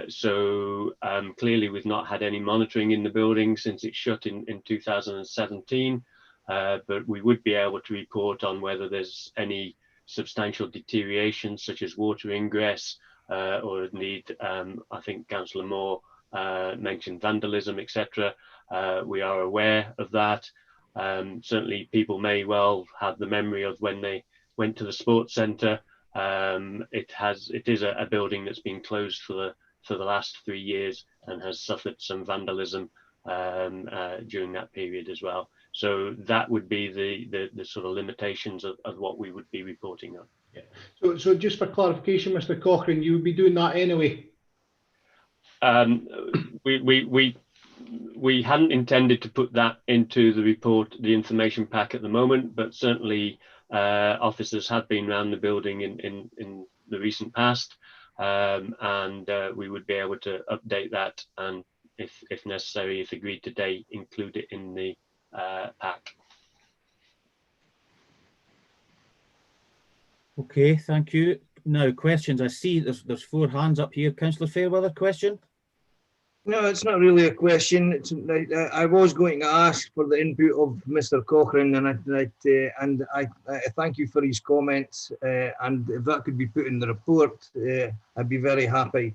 So clearly we've not had any monitoring in the building since it shut in 2017, but we would be able to report on whether there's any substantial deterioration such as water ingress or indeed, I think Councillor Moore mentioned vandalism, etc. We are aware of that. Certainly people may well have the memory of when they went to the sports centre. It is a building that's been closed for the last 3 years and has suffered some vandalism during that period as well. So that would be the sort of limitations of what we would be reporting on. Yeah. So just for clarification, Mr. Cochrane, you would be doing that anyway? We hadn't intended to put that into the report, the information pack at the moment, but certainly officers have been around the building in the recent past, and we would be able to update that and, if necessary, if agreed today, include it in the pack. Okay, thank you. Now, questions. I see there's 4 hands up here. Councillor Fairweather, question? No, it's not really a question. It's, I was going to ask for the input of Mr. Cochrane, and I thank you for his comments. And if that could be put in the report, I'd be very happy.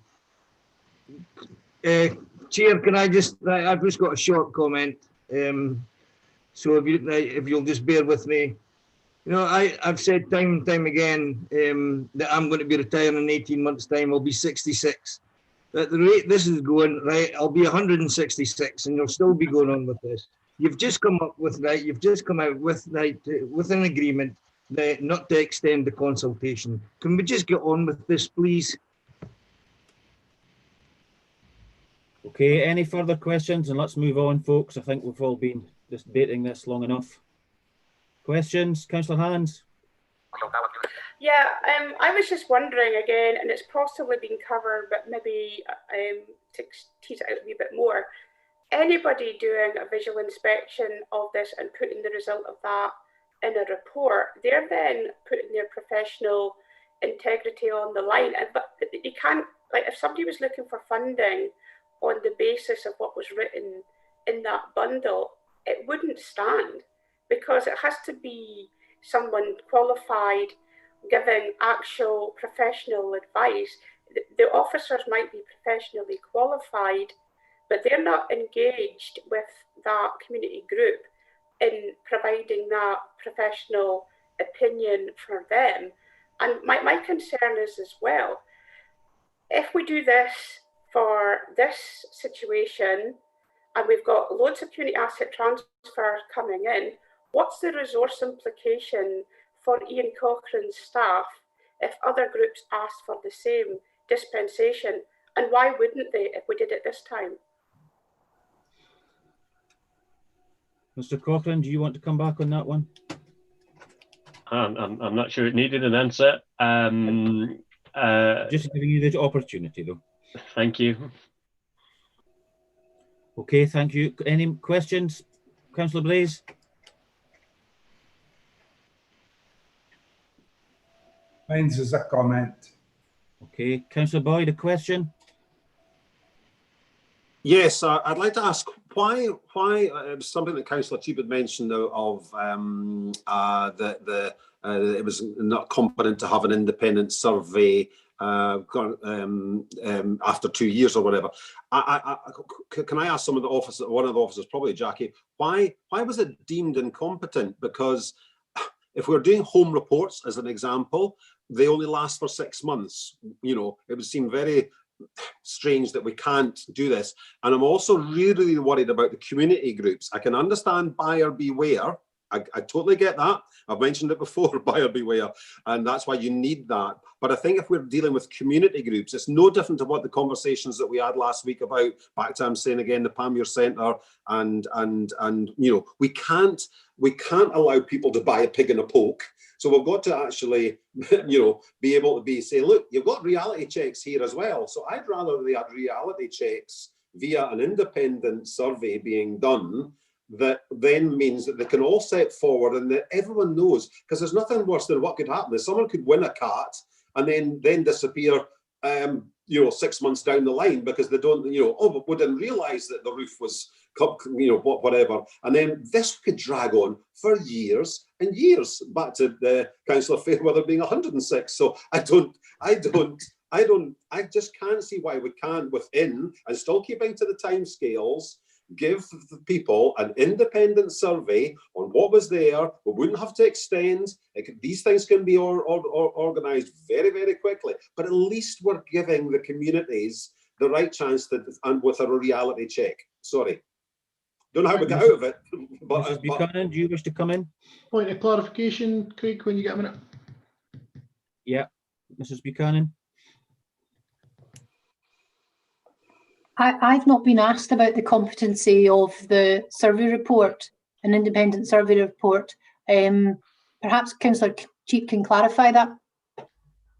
Chair, can I just? I've just got a short comment. So if you'll just bear with me. I've said time and time again that I'm going to be retiring in 18 months' time. I'll be 66. At the rate this is going, right, I'll be 166, and you'll still be going on with this. You've just come up with, right, you've just come out with, right, with an agreement that not to extend the consultation. Can we just get on with this, please? Okay, any further questions? And let's move on, folks. I think we've all been just debating this long enough. Questions? Councillor Hands? Yeah, I was just wondering again, and it's possibly been covered, but maybe to tease it out a wee bit more. Anybody doing a visual inspection of this and putting the result of that in a report, they're then putting their professional integrity on the line. But you can't, like, if somebody was looking for funding on the basis of what was written in that bundle, it wouldn't stand, because it has to be someone qualified giving actual professional advice. The officers might be professionally qualified, but they're not engaged with that community group in providing that professional opinion for them. And my concern is as well, if we do this for this situation, and we've got loads of community asset transfer coming in, what's the resource implication for Ian Cochrane's staff if other groups ask for the same dispensation? And why wouldn't they if we did it this time? Mr. Cochrane, do you want to come back on that one? I'm not sure it needed an answer. Just giving you the opportunity, though. Thank you. Okay, thank you. Any questions, Councillor Blaze? Mine's is a comment. Okay, Councillor Boyd, a question? Yes, I'd like to ask why something that Councillor Cheap had mentioned of it was not competent to have an independent survey after 2 years or whatever. Can I ask some of the officers, one of the officers, probably Jackie, why was it deemed incompetent? Because if we're doing home reports, as an example, they only last for 6 months. You know, it would seem very strange that we can't do this. And I'm also really worried about the community groups. I can understand buyer beware. I totally get that. I've mentioned it before, buyer beware, and that's why you need that. But I think if we're dealing with community groups, it's no different to what the conversations that we had last week about, back to I'm saying again, the Panmure Centre, and you know, we can't allow people to buy a pig in a poke. So we've got to actually, you know, be able to say, look, you've got reality checks here as well. So I'd rather they had reality checks via an independent survey being done. That then means that they can all step forward and that everyone knows, because there's nothing worse than what could happen is someone could win a cat and then disappear, you know, 6 months down the line because they don't, you know, oh, we didn't realise that the roof was, you know, whatever. And then this could drag on for years and years, back to the Councillor Fairweather being 106. So I just can't see why we can't, within and still keeping to the timescales, give the people an independent survey on what was there. We wouldn't have to extend. These things can be organised very, very quickly. But at least we're giving the communities the right chance to, and with a reality check. Sorry. Don't know how we get out of it. But, Mrs. Buchanan, do you wish to come in? Point of clarification, Craig, when you get a minute. Yeah, Mrs. Buchanan. I've not been asked about the competency of the survey report, an independent survey report. Perhaps Councillor Cheap can clarify that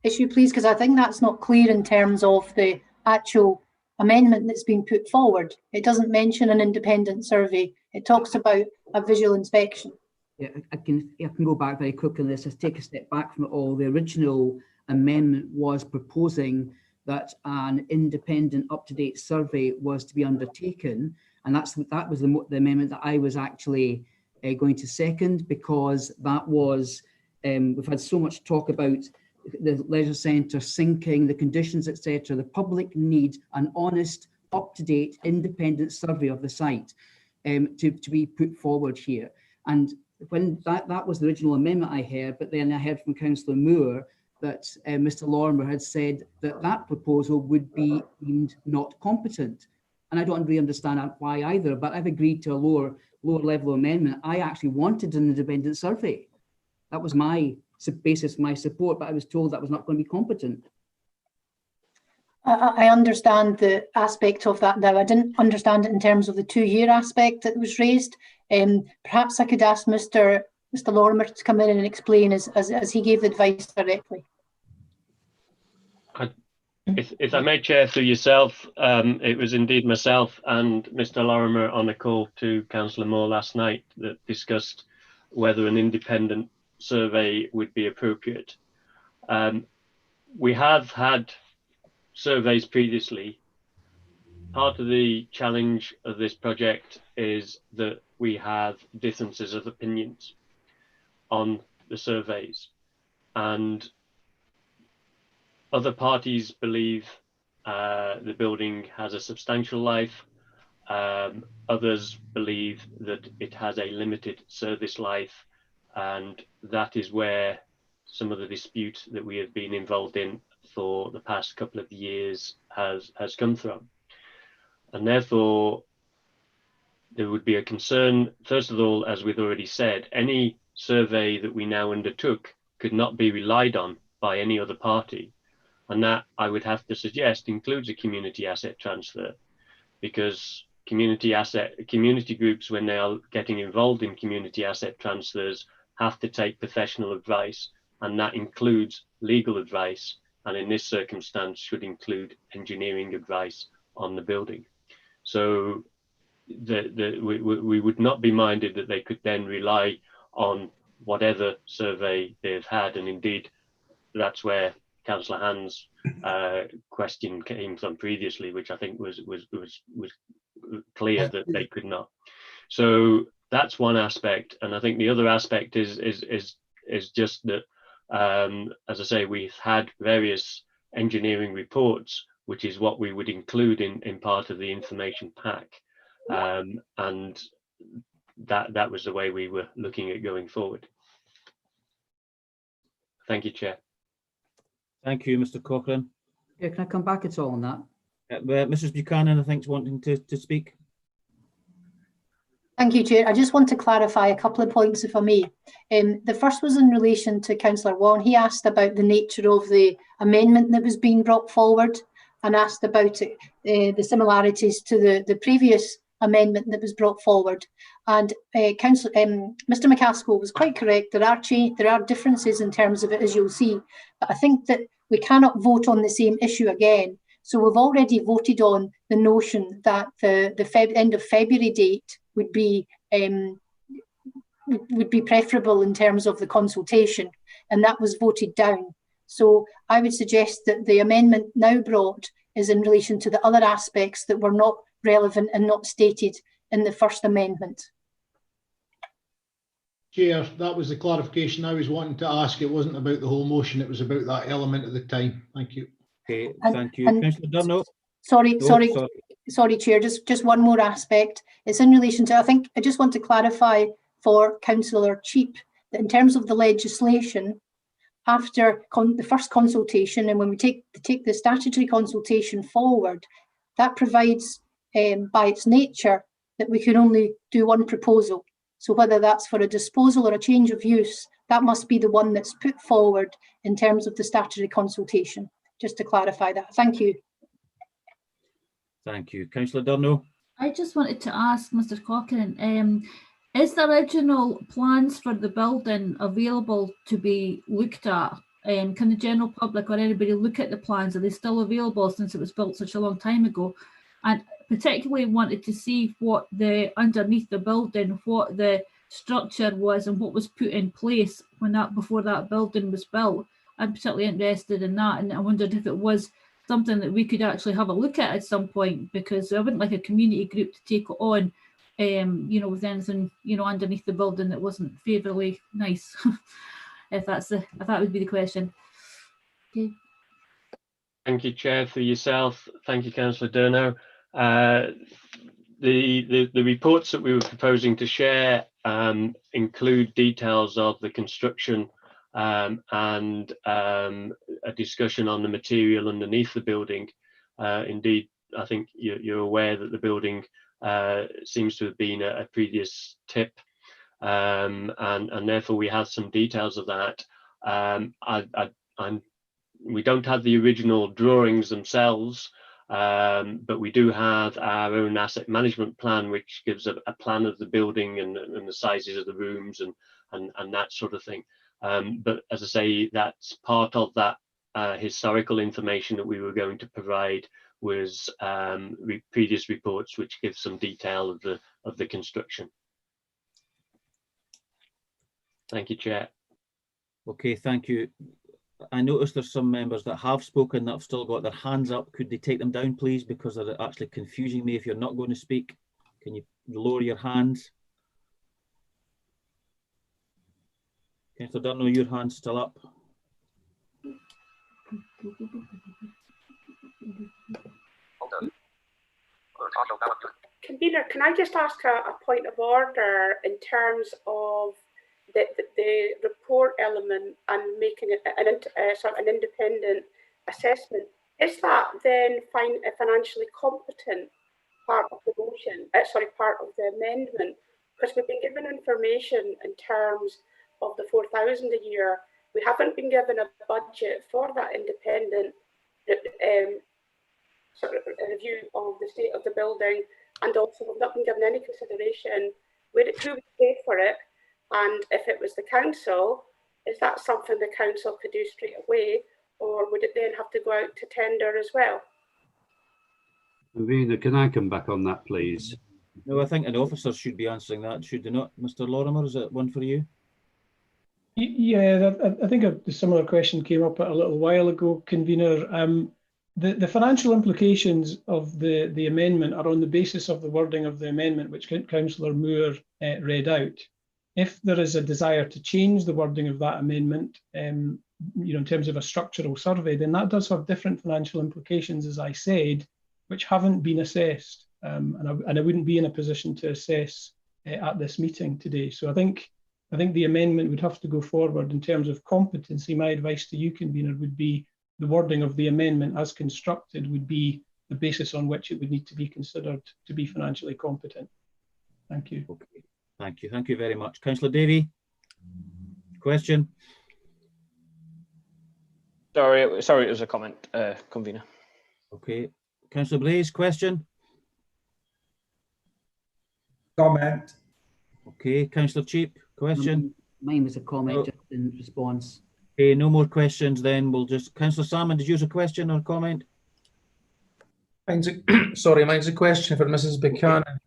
issue, please, because I think that's not clear in terms of the actual amendment that's been put forward. It doesn't mention an independent survey. It talks about a visual inspection. Yeah, I can go back very quickly on this. Let's take a step back from it all. The original amendment was proposing that an independent, up-to-date survey was to be undertaken, and that was the amendment that I was actually going to second, because that was we've had so much talk about the leisure centre sinking, the conditions, etc. The public need an honest, up-to-date, independent survey of the site to be put forward here. And when that was the original amendment I heard, but then I heard from Councillor Moore that Mr. Lorimer had said that that proposal would be deemed not competent. And I don't really understand why either, but I've agreed to a lower level amendment. I actually wanted an independent survey. That was my basis for my support, but I was told that was not going to be competent. I understand the aspect of that now. I didn't understand it in terms of the 2-year aspect that was raised. Perhaps I could ask Mr. Mr. Lorimer to come in and explain as he gave the advice directly. If I may, Chair, through yourself, it was indeed myself and Mr. Lorimer on a call to Councillor Moore last night that discussed whether an independent survey would be appropriate. We have had surveys previously. Part of the challenge of this project is that we have differences of opinions on the surveys, and other parties believe the building has a substantial life. Others believe that it has a limited service life, and that is where some of the dispute that we have been involved in for the past couple of years has come from. And therefore, there would be a concern, first of all, as we've already said, any survey that we now undertook could not be relied on by any other party. And that, I would have to suggest, includes a community asset transfer, because community groups, when they are getting involved in community asset transfers, have to take professional advice, and that includes legal advice, and in this circumstance should include engineering advice on the building. So we would not be minded that they could then rely on whatever survey they've had, and indeed that's where Councillor Hand's question came from previously, which I think was clear that they could not. So that's one aspect, and I think the other aspect is just that, as I say, we've had various engineering reports, which is what we would include in part of the information pack, and that was the way we were looking at going forward. Thank you, Chair. Thank you, Mr. Cochrane. Yeah, can I come back at all on that? Mrs. Buchanan, I think, is wanting to speak. Thank you, Chair. I just want to clarify a couple of points, if I may. The first was in relation to Councillor Warren. He asked about the nature of the amendment that was being brought forward and asked about the similarities to the previous amendment that was brought forward. And Mr. Macaskill was quite correct. There are differences in terms of it, as you'll see. But I think that we cannot vote on the same issue again. So we've already voted on the notion that the end of February date would be preferable in terms of the consultation, and that was voted down. So I would suggest that the amendment now brought is in relation to the other aspects that were not relevant and not stated in the first amendment. Chair, that was the clarification I was wanting to ask. It wasn't about the whole motion, it was about that element at the time. Thank you. Okay, thank you. Councillor Durno. Sorry, Chair, just one more aspect. It's in relation to, I think, I just want to clarify for Councillor Cheap that in terms of the legislation, after the first consultation, and when we take the statutory consultation forward, that provides by its nature that we can only do one proposal. So whether that's for a disposal or a change of use, that must be the one that's put forward in terms of the statutory consultation. Just to clarify that. Thank you. Thank you. Councillor Durno. I just wanted to ask Mr. Cochrane, is the original plans for the building available to be looked at? Can the general public or anybody look at the plans? Are they still available since it was built such a long time ago? And particularly wanted to see what underneath the building, what the structure was and what was put in place before that building was built. I'm particularly interested in that, and I wondered if it was something that we could actually have a look at some point, because I wouldn't like a community group to take it on, with anything, underneath the building that wasn't favourably nice. if that would be the question. Okay. Thank you, Chair, for yourself. Thank you, Councillor Durno. The reports that we were proposing to share include details of the construction and a discussion on the material underneath the building. Indeed, I think you're aware that the building seems to have been a previous tip, and therefore we have some details of that. We don't have the original drawings themselves, But we do have our own asset management plan, which gives a plan of the building and the sizes of the rooms and that sort of thing. But as I say, that's part of that historical information that we were going to provide was previous reports, which give some detail of the construction. Thank you, Chair. Okay, thank you. I noticed there's some members that have spoken that have still got their hands up. Could they take them down, please? Because they're actually confusing me. If you're not going to speak, can you lower your hands? Councillor Durno, your hand's still up. Convener, can I just ask a point of order in terms of the report element and making it sort of an independent assessment? Is that then financially competent part of the motion? Part of the amendment, because we've been given information in terms of the 4,000 a year. We haven't been given a budget for that independent sort of review of the state of the building, and also we've not been given any consideration who would pay for it. And if it was the council, is that something the council could do straight away, or would it then have to go out to tender as well? Convener, can I come back on that, please? No, I think an officer should be answering that, should they not? Mr. Lorimer, is it one for you? Yeah, I think a similar question came up a little while ago, Convener. The financial implications of the amendment are on the basis of the wording of the amendment, which Councillor Moore read out. If there is a desire to change the wording of that amendment, in terms of a structural survey, then that does have different financial implications, as I said, which haven't been assessed, and I wouldn't be in a position to assess at this meeting today. So I think the amendment would have to go forward. In terms of competency, my advice to you, Convener, would be the wording of the amendment as constructed would be the basis on which it would need to be considered to be financially competent. Thank you. Okay. Thank you. Thank you very much. Councillor Davey, question? Sorry, it was a comment, Convener. Okay. Councillor Blaze, question? Comment. Okay. Councillor Cheap, question? Mine was a comment just in response. Okay, no more questions then. We'll just... Councillor Salmon, did you have a question or comment? Mine's a question for Mrs. Buchanan.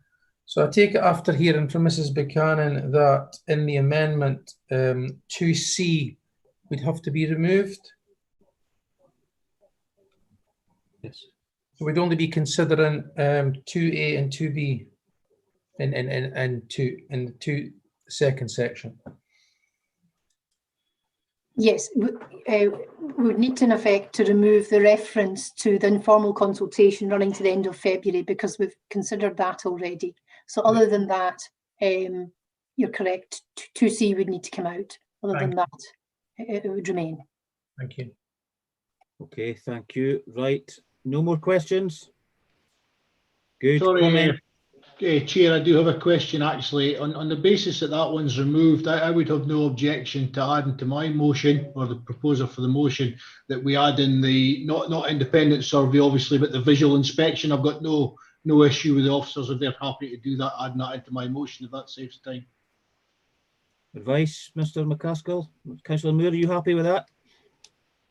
So I take it after hearing from Mrs. Buchanan that in the amendment 2C would have to be removed. Yes. So we'd only be considering 2A and 2B in the second section. Yes, we would need in effect to remove the reference to the informal consultation running to the end of February, because we've considered that already. So other than that, you're correct, 2C would need to come out. Other than that, it would remain. Thank you. Okay, thank you. Right, no more questions? Good. Sorry, comment? Chair, I do have a question actually. On the basis that that one's removed, I would have no objection to adding to my motion, or the proposer for the motion, that we add in the not independent survey obviously, but the visual inspection. I've got no issue with the officers if they're happy to do that, adding that into my motion if that saves time. Advice, Mr. Macaskill? Councillor Moore, are you happy with that?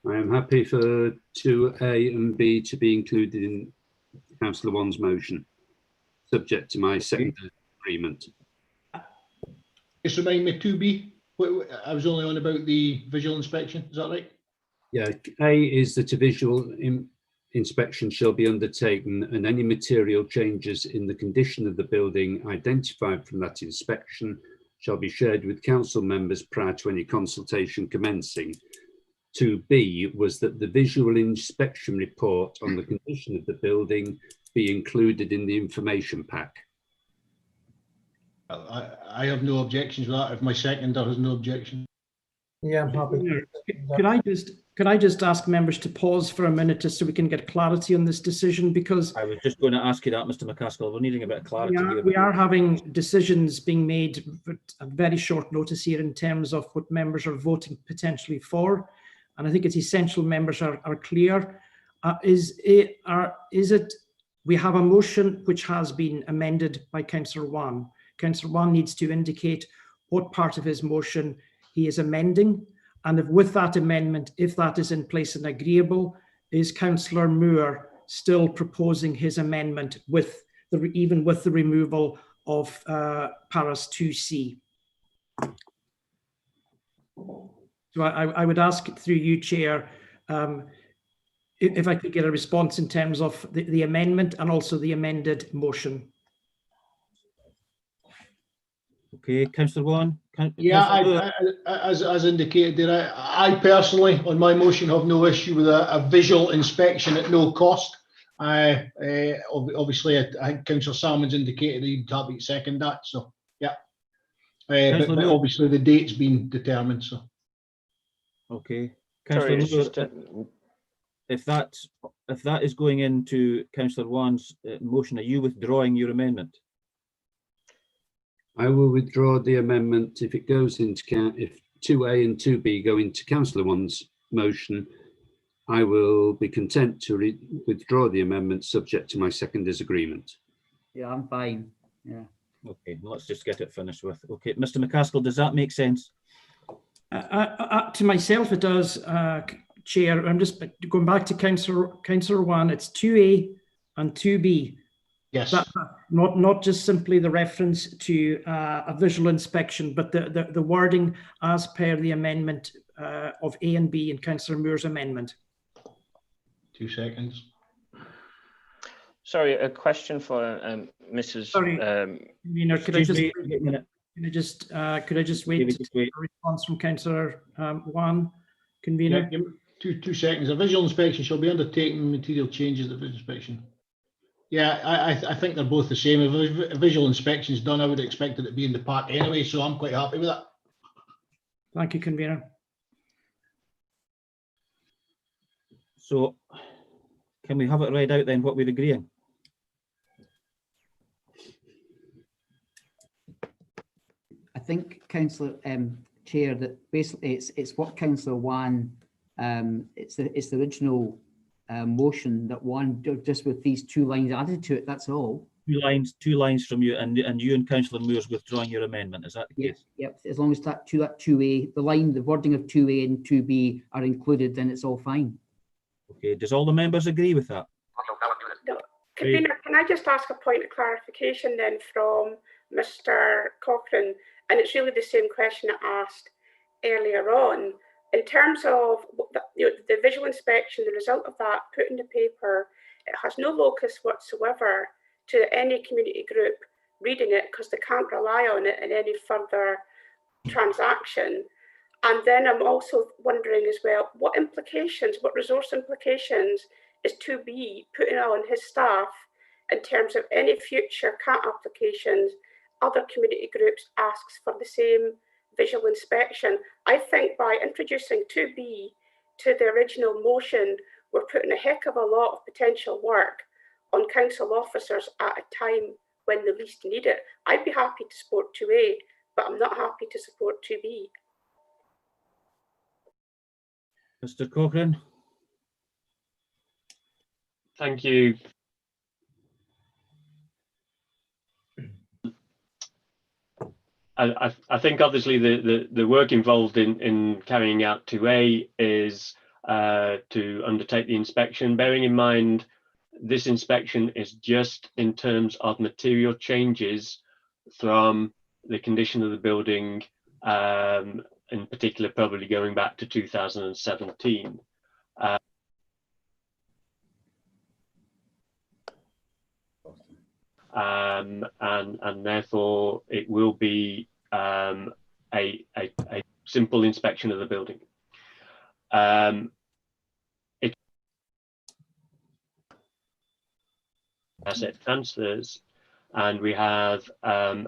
I am happy for 2A and B to be included in Councillor Wan's motion, subject to my second agreement. Just remind me, 2B, I was only on about the visual inspection, is that right? Yeah, A is that a visual inspection shall be undertaken and any material changes in the condition of the building identified from that inspection shall be shared with council members prior to any consultation commencing. 2B was that the visual inspection report on the condition of the building be included in the information pack. I have no objections with that. If my seconder has no objection. Yeah, I'm happy. Could I just ask members to pause for a minute just so we can get clarity on this decision? Because I was just going to ask you that, Mr. Macaskill. We're needing a bit of clarity here. We are having decisions being made at very short notice here in terms of what members are voting potentially for. And I think it's essential members are clear. we have a motion which has been amended by Councillor Wan. Councillor Wan needs to indicate what part of his motion he is amending, and if with that amendment, if that is in place and agreeable, is Councillor Moore still proposing his amendment with even with the removal of Paras 2C? So I would ask through you, Chair, if I could get a response in terms of the amendment and also the amended motion. Okay, Councillor Wan. Yeah, as indicated there, I personally, on my motion, have no issue with a visual inspection at no cost. Obviously, I think Councillor Salmon's indicated he'd happy to second that. So, yeah. But obviously, the date's been determined. So, okay, Sorry, Councillor Moore, if that is going into Councillor Wan's motion, are you withdrawing your amendment? I will withdraw the amendment if it goes into if 2A and 2B go into Councillor Wan's motion. I will be content to withdraw the amendment subject to my seconders' agreement. Yeah, I'm fine. Yeah. Okay, well, let's just get it finished with. Okay, Mr. Macaskill, does that make sense? To myself, it does, Chair. I'm just going back to Councillor Wan. It's 2A and 2B. Yes. Not just simply the reference to a visual inspection, but the wording as per the amendment of A and B in Councillor Moore's amendment. 2 seconds. Sorry, a question for Mrs. Sorry, could I just wait for a response from Councillor Wan, convener? Yeah, 2 seconds. A visual inspection shall be undertaken. Material changes the visual inspection. Yeah, I think they're both the same. If a visual inspection is done, I would expect it to be in the park anyway, so I'm quite happy with that. Thank you, convener. So, can we have it read out then what we're agreeing? I think, Councillor Chair, that basically it's what Councillor Wan, it's the original motion that Wan just with these 2 lines added to it. That's all. 2 lines from you, and you and Councillor Moore's withdrawing your amendment. Is that the case? Yep. As long as that 2A, the wording of 2A and 2B are included, then it's all fine. Okay. Does all the members agree with that? No. Convener, can I just ask a point of clarification then from Mr. Cochrane? And it's really the same question I asked earlier on. In terms of the visual inspection, the result of that put in the paper, it has no locus whatsoever to any community group reading it because they can't rely on it in any further transaction. And then I'm also wondering as well, what resource implications is 2B putting on his staff in terms of any future CAT applications, other community groups asks for the same visual inspection. I think by introducing 2B to the original motion, we're putting a heck of a lot of potential work on council officers at a time when they least need it. I'd be happy to support 2A, but I'm not happy to support 2B. Mr. Cochrane. Thank you. I think obviously the work involved in carrying out 2A is to undertake the inspection, bearing in mind this inspection is just in terms of material changes from the condition of the building, in particular probably going back to 2017. And therefore it will be a simple inspection of the building. Asset transfers, and we have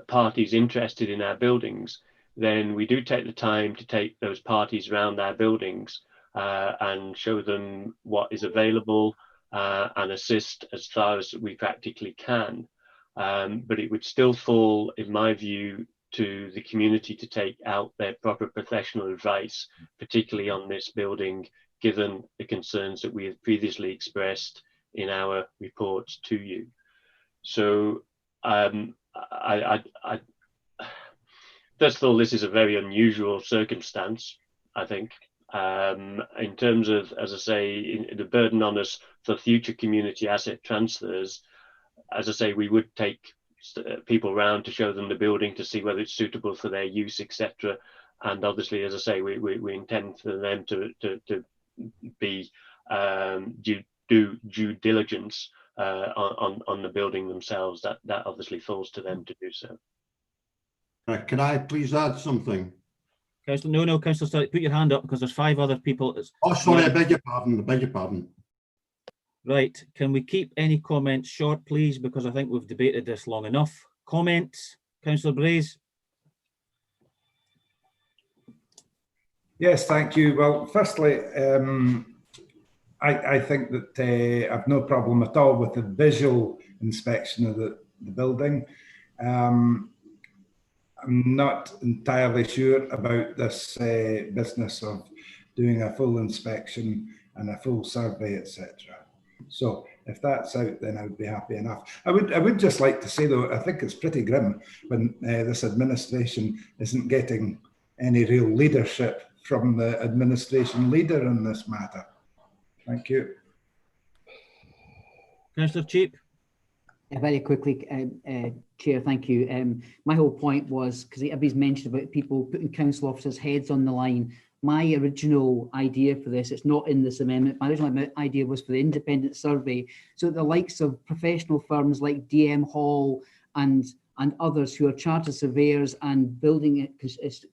parties interested in our buildings, then we do take the time to take those parties around our buildings and show them what is available and assist as far as we practically can. But it would still fall, in my view, to the community to take out their proper professional advice, particularly on this building, given the concerns that we have previously expressed in our reports to you. So first of all, this is a very unusual circumstance, I think. In terms of, as I say, the burden on us for future community asset transfers, as I say, we would take people round to show them the building to see whether it's suitable for their use, etc. And obviously, as I say, we intend for them to be do due diligence on the building themselves. That obviously falls to them to do so. Can I please add something? Councillor, no, Councillor Sturrock, put your hand up because there's 5 other people. Oh, sorry, I beg your pardon. I beg your pardon. Right, can we keep any comments short, please? Because I think we've debated this long enough. Comments, Councillor Braze. Yes, thank you. Well, firstly, I think that I've no problem at all with the visual inspection of the building. I'm not entirely sure about this business of doing a full inspection and a full survey, etc. So if that's out, then I would be happy enough. I would just like to say, though, I think it's pretty grim when this administration isn't getting any real leadership from the administration leader in this matter. Thank you. Councillor Cheap. Very quickly, Chair, thank you. My whole point was, because everybody's mentioned about people putting council officers' heads on the line. My original idea for this, it's not in this amendment, my original idea was for the independent survey, so the likes of professional firms like DM Hall and others who are chartered surveyors and building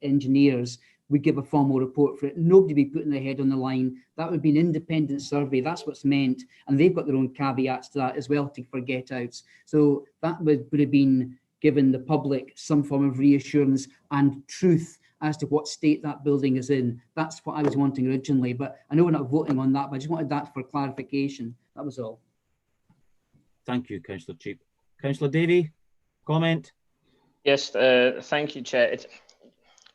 engineers would give a formal report for it. Nobody would be putting their head on the line. That would be an independent survey. That's what's meant. And they've got their own caveats to that as well for get outs. So that would have been given the public some form of reassurance and truth as to what state that building is in. That's what I was wanting originally, but I know we're not voting on that, but I just wanted that for clarification. That was all. Thank you, Councillor Cheap. Councillor Davey, comment? Yes, thank you, Chair.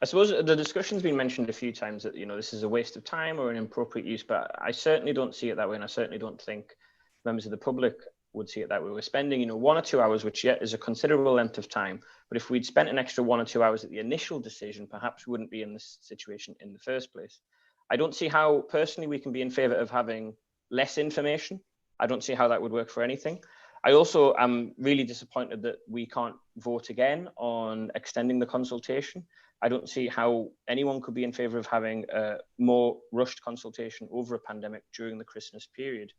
I suppose the discussion's been mentioned a few times that, you know, this is a waste of time or an inappropriate use, but I certainly don't see it that way, and I certainly don't think members of the public would see it that way. We're spending, 1 or 2 hours, which yet is a considerable length of time, but if we'd spent an extra 1 or 2 hours at the initial decision, perhaps we wouldn't be in this situation in the first place. I don't see how, personally, we can be in favour of having less information. I don't see how that would work for anything. I also am really disappointed that we can't vote again on extending the consultation. I don't see how anyone could be in favour of having a more rushed consultation over a pandemic during the Christmas period.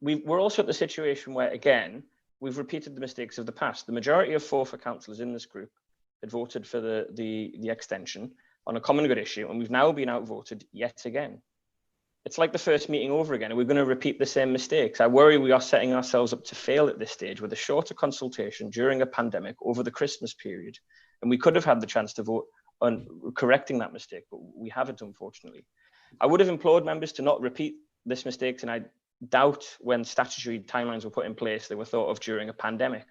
We're also at the situation where, again, we've repeated the mistakes of the past. The majority of FOFA councillors in this group had voted for the extension on a common good issue, and we've now been outvoted yet again. It's like the first meeting over again, and we're going to repeat the same mistakes. I worry we are setting ourselves up to fail at this stage with a shorter consultation during a pandemic over the Christmas period. And we could have had the chance to vote on correcting that mistake, but we haven't, unfortunately. I would have implored members to not repeat this mistake, and I doubt when statutory timelines were put in place, they were thought of during a pandemic.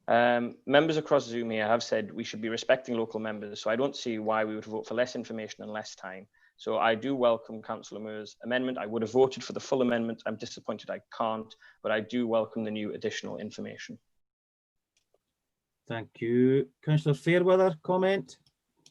Members across Zoom here have said we should be respecting local members, so I don't see why we would vote for less information and less time. So I do welcome Councillor Moore's amendment. I would have voted for the full amendment. I'm disappointed I can't, but I do welcome the new additional information. Thank you. Councillor Fairweather, comment?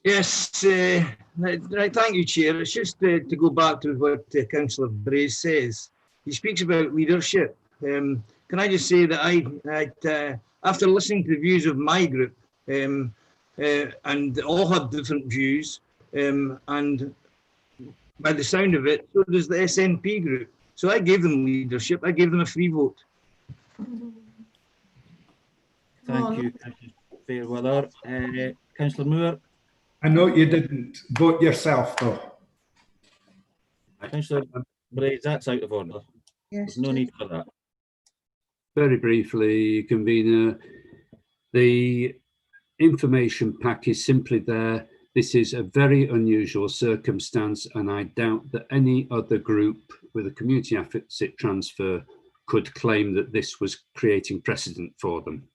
Yes, right, thank you, Chair. It's just to go back to what Councillor Braze says. He speaks about leadership. Can I just say that after listening to the views of my group, and all have different views, and by the sound of it, so does the SNP group. So I gave them leadership. I gave them a free vote. Thank you, Councillor Fairweather. Councillor Moore. I know you didn't vote yourself, though. Councillor Braze, that's out of order. Yes, There's no need for that. Very briefly, Convener, the information pack is simply there. This is a very unusual circumstance, and I doubt that any other group with a community asset transfer could claim that this was creating precedent for them.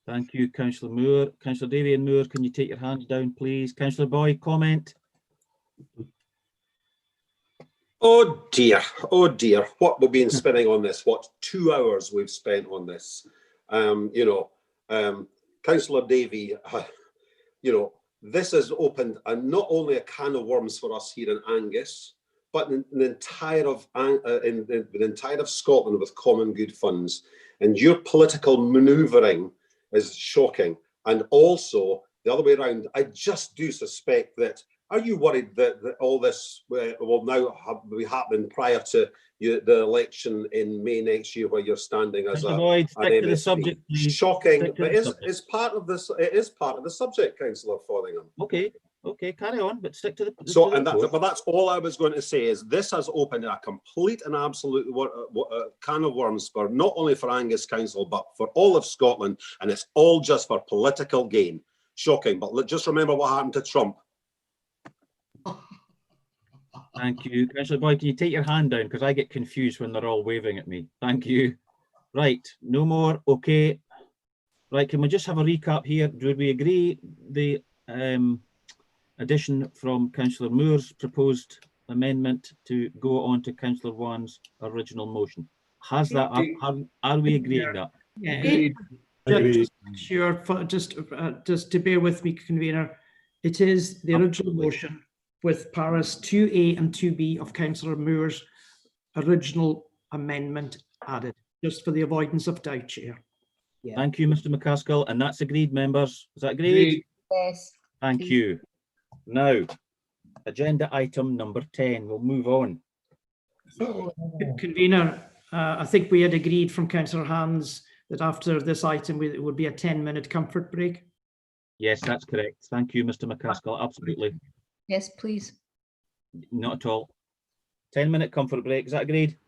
Thank you, Councillor Moore. Councillor Davey and Moore, can you take your hands down, please? Councillor Boyd, comment? Oh dear, what we've been spending on this, what 2 hours we've spent on this. Councillor Davey, this has opened not only a can of worms for us here in Angus, but in the entire of Scotland with common good funds. And your political manoeuvring is shocking. And also the other way around, I just do suspect that, are you worried that all this will now be happening prior to the election in May next year, where you're standing as an MSP? Shocking, but it's part of this. It is part of the subject, Councillor Fotheringham. Okay, carry on, but stick to the. But that's all I was going to say, is this has opened a complete and absolute can of worms for not only for Angus Council but for all of Scotland, and it's all just for political gain. Shocking, but just remember what happened to Trump. Thank you. Councillor Boyd, can you take your hand down, because I get confused when they're all waving at me. Thank you. Right, no more. Okay. Right, can we just have a recap here? Do we agree the addition from Councillor Moore's proposed amendment to go on to Councillor Wan's original motion? Has that, are we agreeing that? Yeah. Agreed. Sure, just to bear with me, convener, it is the original motion with paras 2A and 2B of Councillor Moore's original amendment added, just for the avoidance of doubt, Chair. Yeah. Thank you, Mr. Macaskill, and that's agreed, members. Is that agreed? Yes. Thank you. Now, agenda item number 10. We'll move on. Convener, I think we had agreed from Councillor Hans that after this item it would be a 10-minute comfort break. Yes, that's correct. Thank you, Mr. Macaskill. Absolutely. Yes, please. Not at all. 10-minute comfort break. Is that agreed?